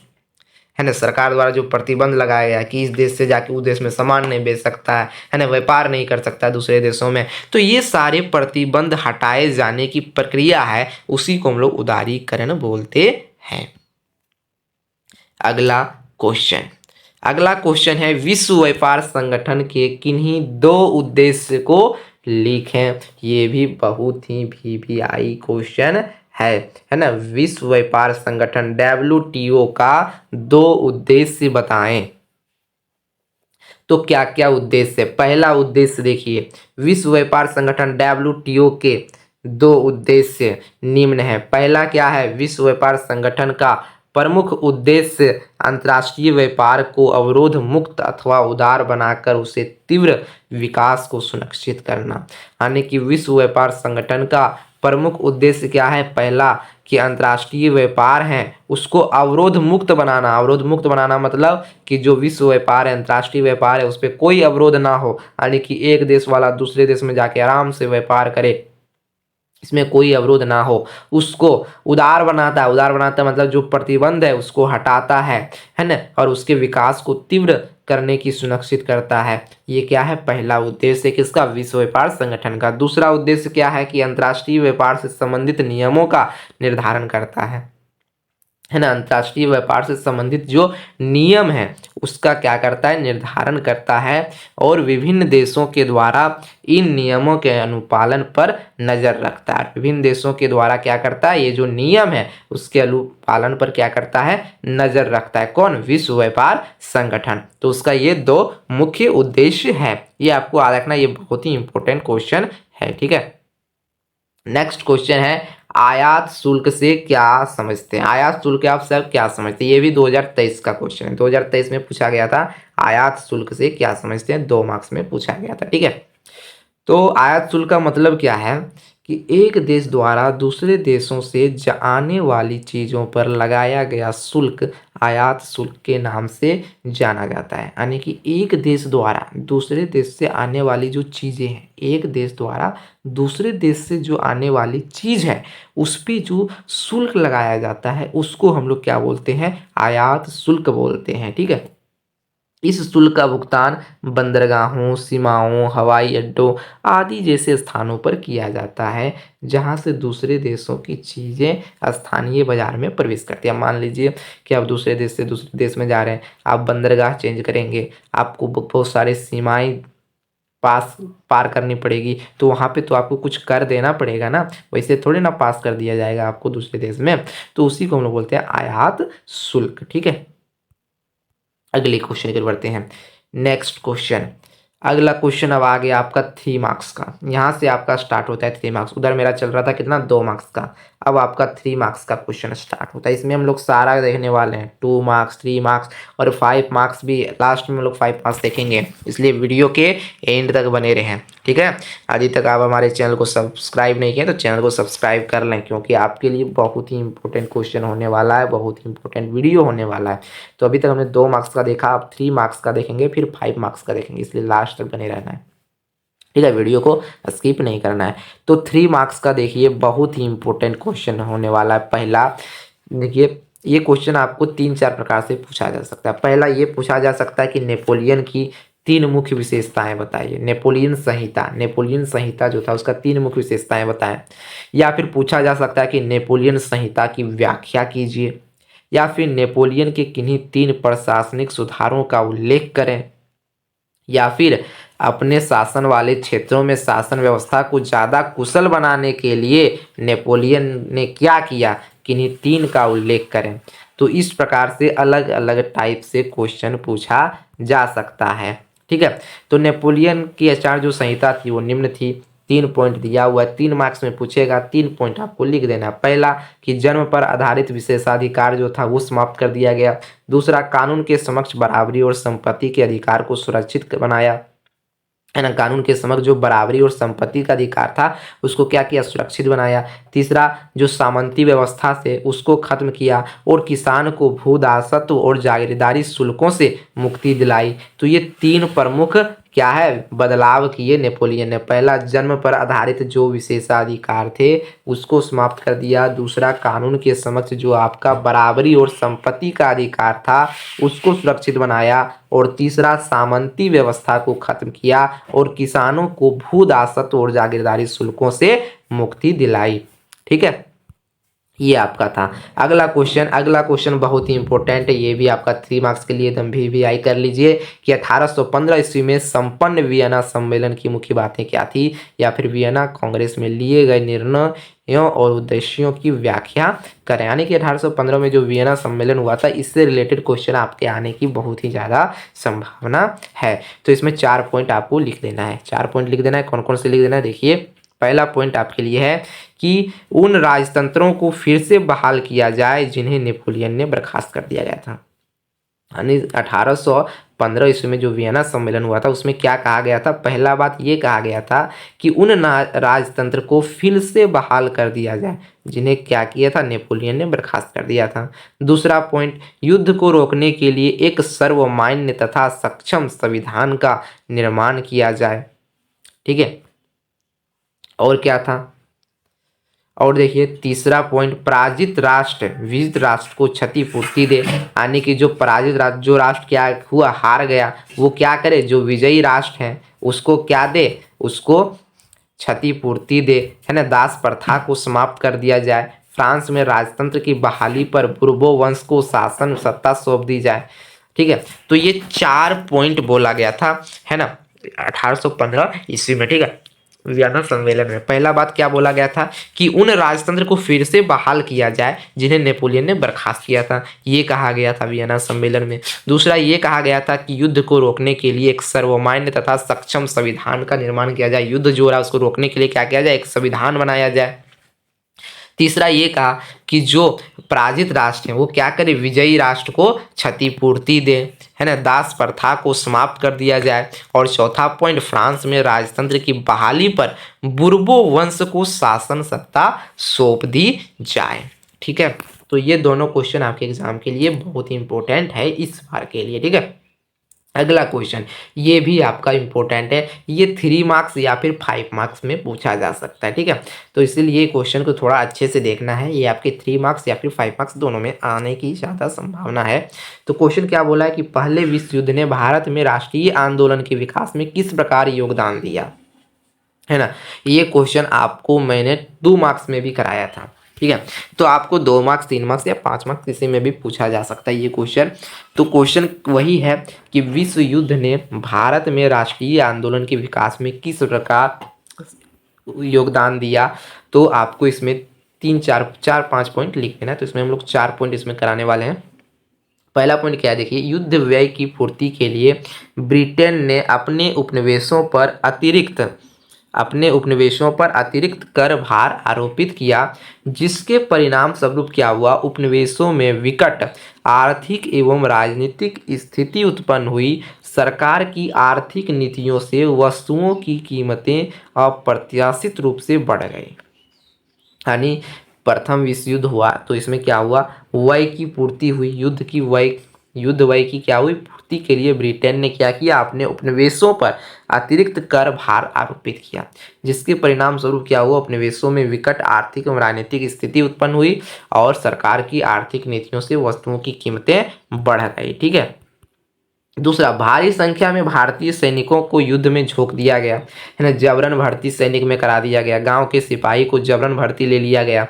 है ना। सरकार द्वारा जो प्रतिबंध लगाया गया कि इस देश से जाके उस देश में सामान नहीं बेच सकता है ना, व्यापार नहीं कर सकता दूसरे देशों में, तो ये सारे प्रतिबंध हटाए जाने की प्रक्रिया है, उसी को हम लोग उदारीकरण बोलते हैं। अगला क्वेश्चन है विश्व व्यापार संगठन के किन्हीं 2 उद्देश्य को लिखें। ये भी बहुत ही VVI क्वेश्चन है ना। विश्व व्यापार संगठन WTO का 2 उद्देश्य बताएं। तो क्या क्या उद्देश्य है? पहला उद्देश्य देखिए, विश्व व्यापार संगठन WTO के 2 उद्देश्य निम्न है। पहला क्या है? विश्व व्यापार संगठन का प्रमुख उद्देश्य अंतर्राष्ट्रीय व्यापार को अवरोध मुक्त अथवा उदार बनाकर उसे तीव्र विकास को सुनिश्चित करना। यानी कि विश्व व्यापार संगठन का प्रमुख उद्देश्य क्या है? पहला कि अंतर्राष्ट्रीय व्यापार है उसको अवरोध मुक्त बनाना। अवरोध मुक्त बनाना मतलब कि जो विश्व व्यापार है, अंतर्राष्ट्रीय व्यापार है, उस पर कोई अवरोध ना हो, यानी कि एक देश वाला दूसरे देश में जाके आराम से व्यापार करे, इसमें कोई अवरोध ना हो। उसको उदार बनाता है। उदार बनाता है मतलब जो प्रतिबंध है उसको हटाता है ना, और उसके विकास को तीव्र करने की सुनिश्चित करता है। ये क्या है? पहला उद्देश्य किसका? विश्व व्यापार संगठन का। दूसरा उद्देश्य क्या है? कि अंतर्राष्ट्रीय व्यापार से संबंधित नियमों का निर्धारण करता है ना। अंतर्राष्ट्रीय व्यापार से संबंधित जो नियम है उसका क्या करता है? निर्धारण करता है, और विभिन्न देशों के द्वारा इन नियमों के अनुपालन पर नजर रखता है। विभिन्न देशों के द्वारा क्या करता है? ये जो नियम है उसके अनुपालन पर क्या करता है? नजर रखता है। कौन? विश्व व्यापार संगठन। तो उसका ये 2 मुख्य उद्देश्य है। ये आपको याद रखना, ये बहुत ही इंपॉर्टेंट क्वेश्चन है, ठीक है। नेक्स्ट क्वेश्चन है आयात शुल्क से क्या समझते हैं? आयात शुल्क आप सब क्या समझते हैं? ये भी 2023 का क्वेश्चन है। 2023 में पूछा गया था आयात शुल्क से क्या समझते हैं, 2 मार्क्स में पूछा गया था, ठीक है। तो आयात शुल्क का मतलब क्या है? कि एक देश द्वारा दूसरे देशों से आने वाली चीज़ों पर लगाया गया शुल्क आयात शुल्क के नाम से जाना जाता है। यानी कि एक देश द्वारा दूसरे देश से आने वाली जो चीज़ें हैं, एक देश द्वारा दूसरे देश से जो आने वाली चीज़ है उस पर जो शुल्क लगाया जाता है उसको हम लोग क्या बोलते हैं? आयात शुल्क बोलते हैं, ठीक है। इस शुल्क का भुगतान बंदरगाहों, सीमाओं, हवाई अड्डों आदि जैसे स्थानों पर किया जाता है जहां से दूसरे देशों की चीज़ें स्थानीय बाजार में प्रवेश करती हैं। मान लीजिए कि आप दूसरे देश से दूसरे देश में जा रहे हैं, आप बंदरगाह चेंज करेंगे, आपको बहुत सारे सीमाएं पार करनी पड़ेगी, तो वहाँ पे तो आपको कुछ कर देना पड़ेगा ना, वैसे थोड़ी ना पास कर दिया जाएगा आपको दूसरे देश में। तो उसी को हम लोग बोलते हैं आयात शुल्क, ठीक है। अगले क्वेश्चन की ओर बढ़ते हैं। नेक्स्ट क्वेश्चन, अगला क्वेश्चन अब आ गया आपका 3 मार्क्स का। यहाँ से आपका स्टार्ट होता है 3 मार्क्स। उधर मेरा चल रहा था कितना? 2 मार्क्स का। अब आपका 3 मार्क्स का क्वेश्चन स्टार्ट होता है। इसमें हम लोग सारा देखने वाले हैं, 2 मार्क्स, 3 मार्क्स और 5 मार्क्स भी लास्ट में हम लोग 5 मार्क्स देखेंगे, इसलिए वीडियो के एंड तक बने रहें, ठीक है। अभी तक आप हमारे चैनल को सब्सक्राइब नहीं किए तो चैनल को सब्सक्राइब कर लें, क्योंकि आपके लिए बहुत ही इंपॉर्टेंट क्वेश्चन होने वाला है, बहुत ही इंपॉर्टेंट वीडियो होने वाला है। तो अभी तक हमने 2 मार्क्स का देखा, अब 3 मार्क्स का देखेंगे, फिर 5 मार्क्स का देखेंगे, इसलिए लास्ट तक बने रहना है, ठीक है। वीडियो को स्किप नहीं करना है। तो 3 मार्क्स का देखिए बहुत ही इंपॉर्टेंट क्वेश्चन होने वाला है। पहला देखिए, ये क्वेश्चन आपको 3-4 प्रकार से पूछा जा सकता है। पहला ये पूछा जा सकता है कि नेपोलियन की 3 मुख्य विशेषताएं बताइए। नेपोलियन संहिता जो था उसका 3 मुख्य विशेषताएं बताएं। या फिर पूछा जा सकता है कि नेपोलियन संहिता की व्याख्या कीजिए। या फिर नेपोलियन के किन्हीं 3 प्रशासनिक सुधारों का उल्लेख करें। या फिर अपने शासन वाले क्षेत्रों में शासन व्यवस्था को ज़्यादा कुशल बनाने के लिए नेपोलियन ने क्या किया, किन्हीं 3 का उल्लेख करें। तो इस प्रकार से अलग अलग टाइप से क्वेश्चन पूछा जा सकता है, ठीक है। तो नेपोलियन की आचार जो संहिता थी वो निम्न थी। 3 पॉइंट दिया हुआ है, 3 मार्क्स में पूछेगा, 3 पॉइंट आपको लिख देना। पहला कि जन्म पर आधारित विशेषाधिकार जो था वो समाप्त कर दिया गया। दूसरा, कानून के समक्ष बराबरी और संपत्ति के अधिकार को सुरक्षित बनाया, है ना। कानून के समक्ष जो बराबरी और संपत्ति का अधिकार था उसको क्या किया, सुरक्षित बनाया। तीसरा, जो सामंती व्यवस्था से उसको खत्म किया और किसान को भूदासत्व और जागीरदारी शुल्कों से मुक्ति दिलाई। तो ये 3 प्रमुख क्या है, बदलाव किए नेपोलियन ने। पहला, जन्म पर आधारित जो विशेषाधिकार थे उसको समाप्त कर दिया। दूसरा, कानून के समक्ष जो आपका बराबरी और संपत्ति का अधिकार था उसको सुरक्षित बनाया। और तीसरा, सामंती व्यवस्था को खत्म किया और किसानों को भूदासत्व और जागीरदारी शुल्कों से मुक्ति दिलाई, ठीक है। ये आपका था। अगला क्वेश्चन बहुत ही इंपॉर्टेंट है, ये भी आपका 3 मार्क्स के लिए एकदम वी कर लीजिए कि 1815 ईस्वी में संपन्न वियना सम्मेलन की मुख्य बातें क्या थी। या फिर वियना कांग्रेस में लिए गए निर्णयों और उद्देश्यों की व्याख्या करें। यानी कि 1815 में जो वियना सम्मेलन हुआ था, इससे रिलेटेड क्वेश्चन आपके आने की बहुत ही ज़्यादा संभावना है। तो इसमें 4 पॉइंट आपको लिख देना है। 4 पॉइंट लिख देना है। कौन कौन से लिख देना है, देखिए। पहला पॉइंट आपके लिए है कि उन राजतंत्रों को फिर से बहाल किया जाए जिन्हें नेपोलियन ने बर्खास्त कर दिया गया था। यानी 1815 ईस्वी में जो वियना सम्मेलन हुआ था उसमें क्या कहा गया था, पहला बात ये कहा गया था कि उन राजतंत्र को फिर से बहाल कर दिया जाए जिन्हें क्या किया था, नेपोलियन ने बर्खास्त कर दिया था। दूसरा पॉइंट, युद्ध को रोकने के लिए एक सर्वमान्य तथा सक्षम संविधान का निर्माण किया जाए, ठीक है। और क्या था, और देखिए तीसरा पॉइंट, पराजित राष्ट्र विजित राष्ट्र को क्षतिपूर्ति दे। यानी कि जो पराजित राष्ट्र, जो राष्ट्र क्या हुआ, हार गया, वो क्या करे, जो विजयी राष्ट्र है उसको क्या दे, उसको क्षतिपूर्ति दे, है ना। दास प्रथा को समाप्त कर दिया जाए। फ्रांस में राजतंत्र की बहाली पर बुर्बो वंश को शासन सत्ता सौंप दी जाए, ठीक है। तो ये 4 पॉइंट बोला गया था, है ना, 1815 ईस्वी में, ठीक है, वियना सम्मेलन में। पहला बात क्या बोला गया था कि उन राजतंत्र को फिर से बहाल किया जाए जिन्हें नेपोलियन ने बर्खास्त किया था, ये कहा गया था वियना सम्मेलन में। दूसरा, ये कहा गया था कि युद्ध को रोकने के लिए एक सर्वमान्य तथा सक्षम संविधान का निर्माण किया जाए। युद्ध जो रहा उसको रोकने के लिए क्या किया जाए, एक संविधान बनाया जाए। तीसरा, ये कहा कि जो पराजित राष्ट्र है वो क्या करे, विजयी राष्ट्र को क्षतिपूर्ति दे, है ना। दास प्रथा को समाप्त कर दिया जाए। और चौथा पॉइंट, फ्रांस में राजतंत्र की बहाली पर बुर्बो वंश को शासन सत्ता सौंप दी जाए, ठीक है। तो ये दोनों क्वेश्चन आपके एग्जाम के लिए बहुत ही इंपॉर्टेंट है इस बार के लिए, ठीक है। अगला क्वेश्चन ये भी आपका इंपॉर्टेंट है, ये 3 मार्क्स या फिर 5 मार्क्स में पूछा जा सकता है, ठीक है। तो इसीलिए क्वेश्चन को थोड़ा अच्छे से देखना है, ये आपके 3 मार्क्स या फिर 5 मार्क्स दोनों में आने की ज़्यादा संभावना है। तो क्वेश्चन क्या बोला है कि पहले विश्व युद्ध ने भारत में राष्ट्रीय आंदोलन के विकास में किस प्रकार योगदान दिया, है ना। ये क्वेश्चन आपको मैंने 2 मार्क्स में भी कराया था, ठीक है। तो आपको 2 मार्क्स, 3 मार्क्स या 5 मार्क्स किसी में भी पूछा जा सकता है ये क्वेश्चन। तो क्वेश्चन वही है कि विश्व युद्ध ने भारत में राष्ट्रीय आंदोलन के विकास में किस प्रकार योगदान दिया। तो आपको इसमें 3-4-5 पॉइंट लिख देना है। तो इसमें हम लोग 4 पॉइंट इसमें कराने वाले हैं। पहला पॉइंट क्या है, देखिए, युद्ध व्यय की पूर्ति के लिए ब्रिटेन ने अपने उपनिवेशों पर अपने उपनिवेशों पर अतिरिक्त कर भार आरोपित किया, जिसके परिणाम स्वरूप क्या हुआ, उपनिवेशों में विकट आर्थिक एवं राजनीतिक स्थिति उत्पन्न हुई। सरकार की आर्थिक नीतियों से वस्तुओं की कीमतें अप्रत्याशित रूप से बढ़ गई। यानी प्रथम विश्व युद्ध हुआ तो इसमें क्या हुआ, व्यय की पूर्ति हुई, युद्ध व्यय की क्या हुई, पूर्ति के लिए ब्रिटेन ने क्या किया, अपने उपनिवेशों पर अतिरिक्त कर भार आरोपित किया, जिसके परिणाम स्वरूप क्या हुआ, उपनिवेशों में विकट आर्थिक एवं राजनीतिक स्थिति उत्पन्न हुई और सरकार की आर्थिक नीतियों से वस्तुओं की कीमतें बढ़ गई। ठीक है। दूसरा, भारी संख्या में भारतीय सैनिकों को युद्ध में झोंक दिया गया, है ना, जबरन भर्ती सैनिक में करा दिया गया, गांव के सिपाही को जबरन भर्ती ले लिया गया,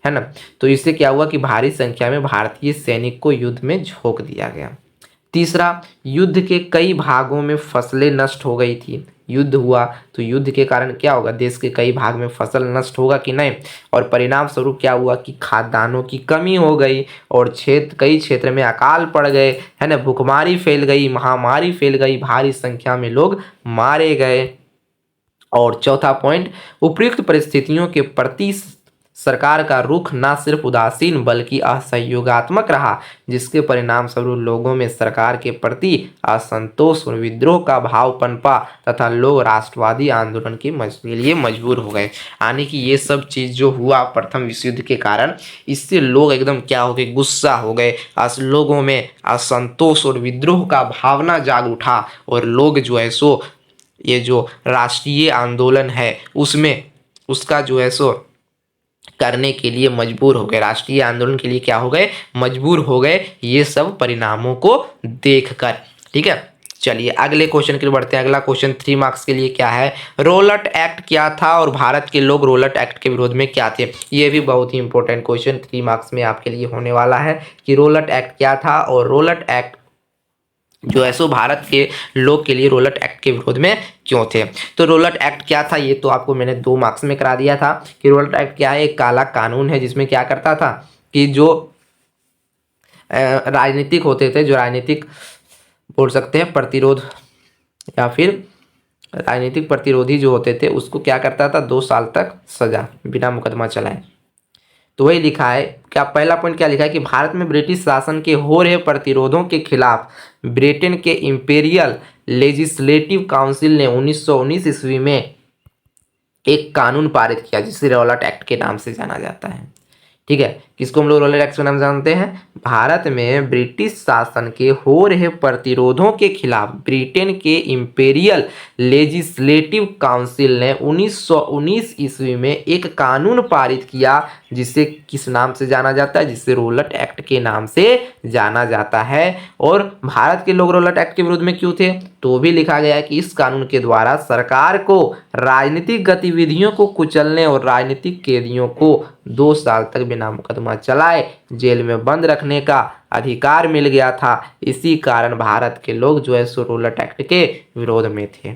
है ना। तो इससे क्या हुआ कि भारी संख्या में भारतीय सैनिक को युद्ध में झोंक दिया गया। तीसरा, युद्ध के कई भागों में फसलें नष्ट हो गई थी। युद्ध हुआ तो युद्ध के कारण क्या होगा, देश के कई भाग में फसल नष्ट होगा कि नहीं, और परिणाम स्वरूप क्या हुआ कि खाद्यान्नों की कमी हो गई और कई क्षेत्र में अकाल पड़ गए, है ना, भूखमारी फैल गई, महामारी फैल गई, भारी संख्या में लोग मारे गए। और चौथा पॉइंट, उपयुक्त परिस्थितियों के प्रति सरकार का रुख न सिर्फ उदासीन बल्कि असहयोगात्मक रहा, जिसके परिणाम स्वरूप लोगों में सरकार के प्रति असंतोष और विद्रोह का भाव पनपा तथा लोग राष्ट्रवादी आंदोलन के लिए मजबूर हो गए। यानी कि ये सब चीज़ जो हुआ प्रथम विश्व युद्ध के कारण, इससे लोग एकदम क्या हो गए, गुस्सा हो गए, लोगों में असंतोष और विद्रोह का भावना जाग उठा और लोग जो है सो ये जो राष्ट्रीय आंदोलन है उसमें उसका जो है सो करने के लिए मजबूर हो गए, राष्ट्रीय आंदोलन के लिए क्या हो गए, मजबूर हो गए, ये सब परिणामों को देखकर। ठीक है, चलिए अगले क्वेश्चन के लिए बढ़ते हैं। अगला क्वेश्चन 3 मार्क्स के लिए क्या है, रोलट एक्ट क्या था और भारत के लोग रोलट एक्ट के विरोध में क्या थे। ये भी बहुत ही इंपॉर्टेंट क्वेश्चन 3 मार्क्स में आपके लिए होने वाला है कि रोलट एक्ट क्या था और रोलट एक्ट जो है सो भारत के लोग के लिए रोलट एक्ट के विरोध में क्यों थे। तो रोलट एक्ट क्या था, ये तो आपको मैंने 2 मार्क्स में करा दिया था कि रोलट एक्ट क्या है, एक काला कानून है जिसमें क्या करता था कि जो राजनीतिक होते थे, जो राजनीतिक बोल सकते हैं प्रतिरोध या फिर राजनीतिक प्रतिरोधी जो होते थे उसको क्या करता था, 2 साल तक सजा बिना मुकदमा चलाए। तो वही लिखा है, क्या पहला पॉइंट क्या लिखा है कि भारत में ब्रिटिश शासन के हो रहे प्रतिरोधों के खिलाफ ब्रिटेन के इंपेरियल लेजिस्लेटिव काउंसिल ने 1919 ईस्वी में एक कानून पारित किया जिसे रोलट एक्ट के नाम से जाना जाता है। ठीक है, किसको हम लोग रोलट एक्ट के नाम जानते हैं, भारत में ब्रिटिश शासन के हो रहे प्रतिरोधों के खिलाफ ब्रिटेन के इंपेरियल लेजिस्लेटिव काउंसिल ने 1919 ईस्वी में एक कानून पारित किया जिसे किस नाम से जाना जाता है, जिसे रोलट एक्ट के नाम से जाना जाता है। और भारत के लोग रोलट एक्ट के विरुद्ध में क्यों थे, तो भी लिखा गया है कि इस कानून के द्वारा सरकार को राजनीतिक गतिविधियों को कुचलने और राजनीतिक कैदियों को 2 साल तक बिना मुकदमा चलाए जेल में बंद रखने का अधिकार मिल गया था। इसी कारण भारत के लोग जो है सो रोलट एक्ट के विरोध में थे।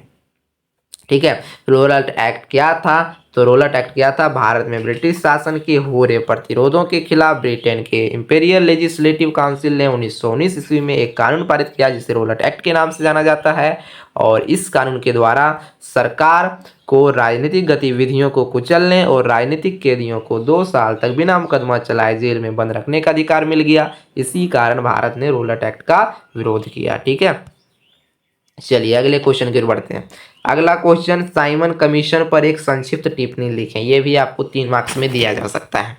ठीक है, रोलट एक्ट क्या था, तो रोलट एक्ट क्या था, भारत में ब्रिटिश शासन के हो रहे प्रतिरोधों के खिलाफ ब्रिटेन के इंपेरियल लेजिस्लेटिव काउंसिल ने 1919 ईस्वी में एक कानून पारित किया जिसे रोलट एक्ट के नाम से जाना जाता है। और इस कानून के द्वारा सरकार को राजनीतिक गतिविधियों को कुचलने और राजनीतिक कैदियों को 2 साल तक बिना मुकदमा चलाए जेल में बंद रखने का अधिकार मिल गया। इसी कारण भारत ने रोलट एक्ट का विरोध किया। ठीक है, चलिए अगले क्वेश्चन की ओर बढ़ते हैं। अगला क्वेश्चन, साइमन कमीशन पर एक संक्षिप्त टिप्पणी लिखें। यह भी आपको 3 मार्क्स में दिया जा सकता है।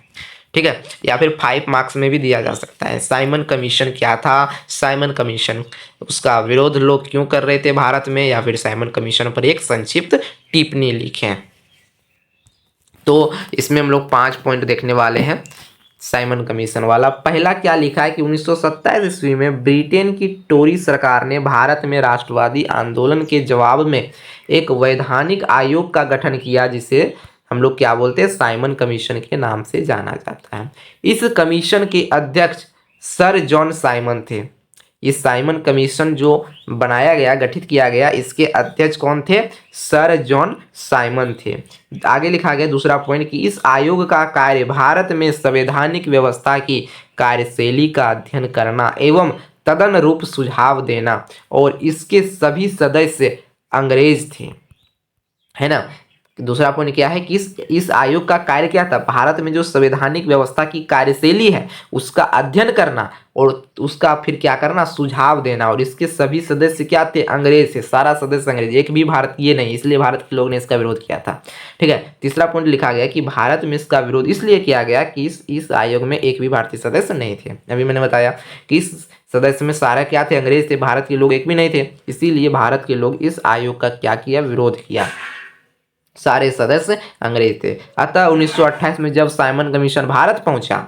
ठीक है, या फिर 5 मार्क्स में भी दिया जा सकता है। साइमन कमीशन क्या था, साइमन कमीशन उसका विरोध लोग क्यों कर रहे थे भारत में, या फिर साइमन कमीशन पर एक संक्षिप्त टिप्पणी लिखें। तो इसमें हम लोग 5 पॉइंट देखने वाले हैं साइमन कमीशन वाला। पहला क्या लिखा है कि 1927 ईस्वी में ब्रिटेन की टोरी सरकार ने भारत में राष्ट्रवादी आंदोलन के जवाब में एक वैधानिक आयोग का गठन किया जिसे हम लोग क्या बोलते हैं, साइमन कमीशन के नाम से जाना जाता है। इस कमीशन के अध्यक्ष सर जॉन साइमन थे। ये साइमन कमीशन जो बनाया गया, गठित किया गया, इसके अध्यक्ष कौन थे, सर जॉन साइमन थे। आगे लिखा गया दूसरा पॉइंट कि इस आयोग का कार्य भारत में संवैधानिक व्यवस्था की कार्यशैली का अध्ययन करना एवं तदनुरूप सुझाव देना, और इसके सभी सदस्य अंग्रेज थे, है ना। दूसरा पॉइंट क्या है कि इस आयोग का कार्य क्या था, भारत में जो संवैधानिक व्यवस्था की कार्यशैली है उसका अध्ययन करना और उसका फिर क्या करना, सुझाव देना। और इसके सभी सदस्य क्या थे, अंग्रेज थे, सारा सदस्य अंग्रेज, एक भी भारतीय नहीं, इसलिए भारत के लोग ने इसका विरोध किया था। ठीक है, तीसरा पॉइंट लिखा गया कि भारत में इसका विरोध इसलिए किया गया कि इस आयोग में एक भी भारतीय सदस्य नहीं थे। अभी मैंने बताया कि इस सदस्य में सारा क्या थे, अंग्रेज थे, भारत के लोग एक भी नहीं थे, इसीलिए भारत के लोग इस आयोग का क्या किया, विरोध किया। सारे सदस्य अंग्रेज थे। अतः 1928 में जब साइमन कमीशन भारत पहुंचा,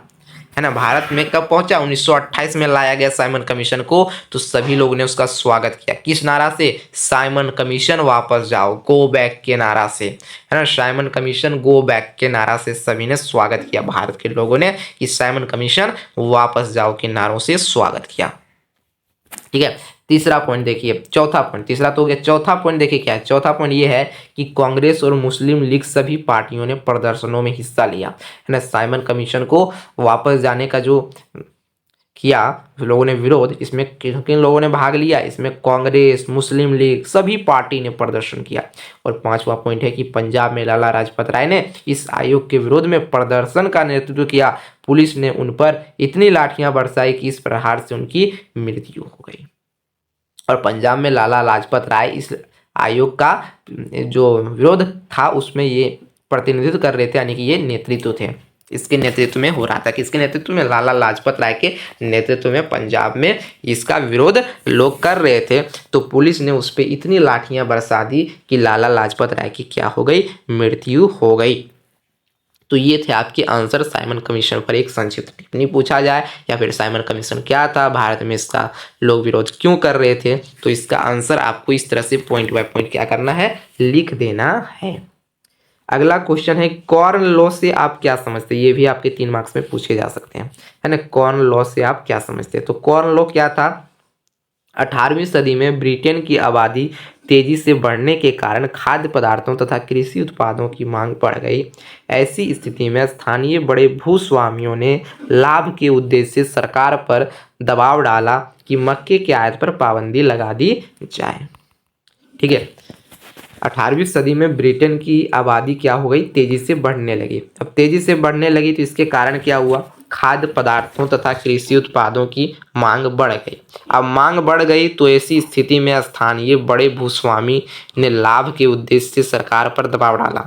है ना, भारत में कब पहुंचा, 1928 में लाया गया साइमन कमीशन को, तो सभी लोगों ने उसका स्वागत किया। किस नारा से, साइमन कमीशन वापस जाओ, गो बैक के नारा से, है ना, साइमन कमीशन गो बैक के नारा से सभी ने स्वागत किया। भारत के लोगों ने कि साइमन कमीशन वापस जाओ के नारों से स्वागत किया। ठीक है, तीसरा पॉइंट देखिए, चौथा पॉइंट, तीसरा तो हो गया, चौथा पॉइंट देखिए क्या है। चौथा पॉइंट ये है कि कांग्रेस और मुस्लिम लीग सभी पार्टियों ने प्रदर्शनों में हिस्सा लिया, है ना। साइमन कमीशन को वापस जाने का जो किया लोगों ने विरोध, इसमें किन किन लोगों ने भाग लिया, इसमें कांग्रेस, मुस्लिम लीग, सभी पार्टी ने प्रदर्शन किया। और पांचवा पॉइंट है कि पंजाब में लाला लाजपत राय ने इस आयोग के विरोध में प्रदर्शन का नेतृत्व किया। पुलिस ने उन पर इतनी लाठियां बरसाई कि इस प्रहार से उनकी मृत्यु हो गई। और पंजाब में लाला लाजपत राय इस आयोग का जो विरोध था उसमें ये प्रतिनिधित्व कर रहे थे, यानी कि ये नेतृत्व थे, इसके नेतृत्व में हो रहा था। किसके नेतृत्व में, लाला लाजपत राय के नेतृत्व में पंजाब में इसका विरोध लोग कर रहे थे। तो पुलिस ने उस पर इतनी लाठियां बरसा दी कि लाला लाजपत राय की क्या हो गई, मृत्यु हो गई। तो ये थे आपके आंसर। साइमन कमीशन पर एक संक्षिप्त टिप्पणी पूछा जाए या फिर साइमन कमीशन क्या था, भारत में इसका लोग विरोध क्यों कर रहे थे, तो इसका आंसर आपको इस तरह से पॉइंट बाय पॉइंट क्या करना है, लिख देना है। अगला क्वेश्चन है, कॉर्न लॉ से आप क्या समझते हैं, ये भी आपके 3 मार्क्स में पूछे जा सकते हैं, है ना। कॉर्न लॉ से आप क्या समझते हैं, तो कॉर्न लॉ क्या था, 18वीं सदी में ब्रिटेन की आबादी तेजी से बढ़ने के कारण खाद्य पदार्थों तथा कृषि उत्पादों की मांग बढ़ गई। ऐसी स्थिति में स्थानीय बड़े भूस्वामियों ने लाभ के उद्देश्य से सरकार पर दबाव डाला कि मक्के के आयात पर पाबंदी लगा दी जाए। ठीक है, 18वीं सदी में ब्रिटेन की आबादी क्या हो गई, तेजी से बढ़ने लगी। अब तेजी से बढ़ने लगी तो इसके कारण क्या हुआ, खाद्य पदार्थों तथा कृषि उत्पादों की मांग बढ़ गई। अब मांग बढ़ गई तो ऐसी स्थिति में स्थानीय बड़े भूस्वामी ने लाभ के उद्देश्य से सरकार पर दबाव डाला।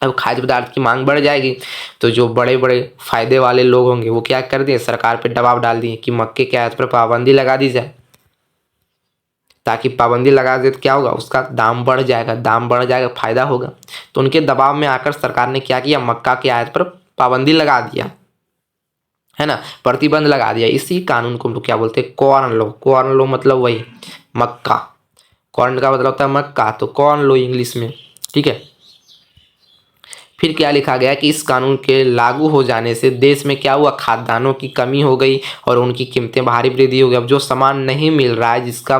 अब खाद्य पदार्थ की मांग बढ़ जाएगी तो जो बड़े बड़े फायदे वाले लोग होंगे वो क्या कर दिए, सरकार पर दबाव डाल दिए कि मक्के के आयात पर पाबंदी लगा दी जाए। ताकि पाबंदी लगा दे तो क्या होगा, उसका दाम बढ़ जाएगा, दाम बढ़ जाएगा, फायदा होगा। तो उनके दबाव में आकर सरकार ने क्या किया, मक्का के आयात पर पाबंदी लगा दिया, है ना, प्रतिबंध लगा दिया। इसी कानून को हम लोग क्या बोलते हैं, कॉर्न लॉ। कॉर्न लॉ मतलब वही मक्का, कॉर्न का मतलब होता है मक्का, तो कॉर्न लॉ इंग्लिश में। ठीक है, फिर क्या लिखा गया कि इस कानून के लागू हो जाने से देश में क्या हुआ, खाद्यान्नों की कमी हो गई और उनकी कीमतें भारी वृद्धि हो गई। अब जो सामान नहीं मिल रहा है, जिसका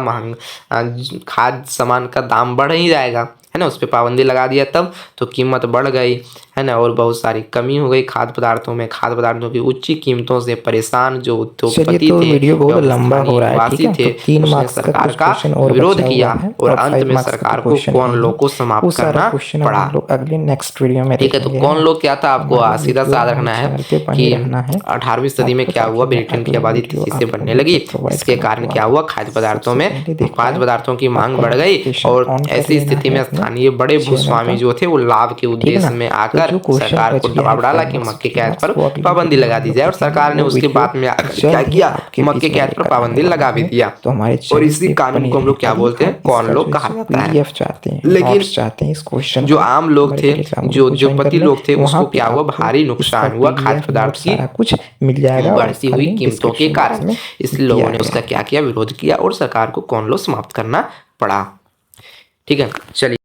खाद्य सामान का दाम बढ़ ही जाएगा, है ना, उस पर पाबंदी लगा दिया तब तो कीमत बढ़ गई, है ना, और बहुत सारी कमी हो गई खाद्य पदार्थों में। खाद्य पदार्थों की उच्च कीमतों से परेशान जो उद्योगपति तो थे, वीडियो बहुत लंबा हो रहा है, ठीक है, थे, तो 3 उसने मार्क्स सरकार का विरोध किया और और अंत 5 में मार्क्स सरकार का को क्वेश्चन कॉर्न लॉ को समाप्त करना पड़ा। हम लोग अगले नेक्स्ट वीडियो में ठीक है, तो देखेंगे, कॉर्न लॉ क्या था, आपको हमारे सीधा सा याद वीडियो रखना है चैनल पे बने कि रहना है 18वीं सदी में आपको, क्या हुआ, ताकि मैं ब्रिटेन की अगले आबादी वीडियो तेजी से आप बढ़ने लोगों लगी। को प्रोवाइड इसके करूँ कारण तो क्या आप हुआ, खाद्य पदार्थों सबसे में पहले देख खाद्य पाएँ। पदार्थों की मांग आपको बढ़ गई नोटिफिकेशन और ऑन कर ऐसी लेना स्थिति है में अपने स्थानीय बड़े चैनल भूस्वामी का, जो थे वो लाभ के ठीक है उद्देश्य ना। में तो आकर जो क्वेश्चन सरकार को बच गया है दबाव डाला 5 कि मार्क्स मक्के के 3 आयात मार्क्स पर वो अगली पाबंदी वीडियो में लगा हम दी लोग जाए, और देखेंगे। सरकार ने वो उसके वीडियो बाद में आकर क्या जल्द ही किया, आपके मक्के बीच के में आयात पर लेकर पाबंदी आने लगा वाले भी हैं। दिया। तो हमारे और चैनल इसी पे कानून बने को हम लोग रहें। क्या अभी बोलते हैं, आप कॉर्न इसका लॉ जो कहा है जाता है। PDF चाहते हैं, लेकिन नोट्स चाहते हैं इस क्वेश्चन जो का, आम लोग हमारे थे, टेलीग्राम जो ग्रुप को ज्वाइन कर उद्योगपति लें। लोग थे, वहाँ उसको पे क्या हुआ, आपको भारी इसका नुकसान हुआ खाद्य PDF नोट पदार्थ की सारा कुछ मिल जाएगा और बढ़ती इसका हुई लिंक कीमतों के डिस्क्रिप्शन बॉक्स कारण। में इसलिए लोगों दिया ने गया उसका है। क्या किया, विरोध किया और सरकार को कॉर्न लॉ समाप्त करना पड़ा। ठीक है, चलिए।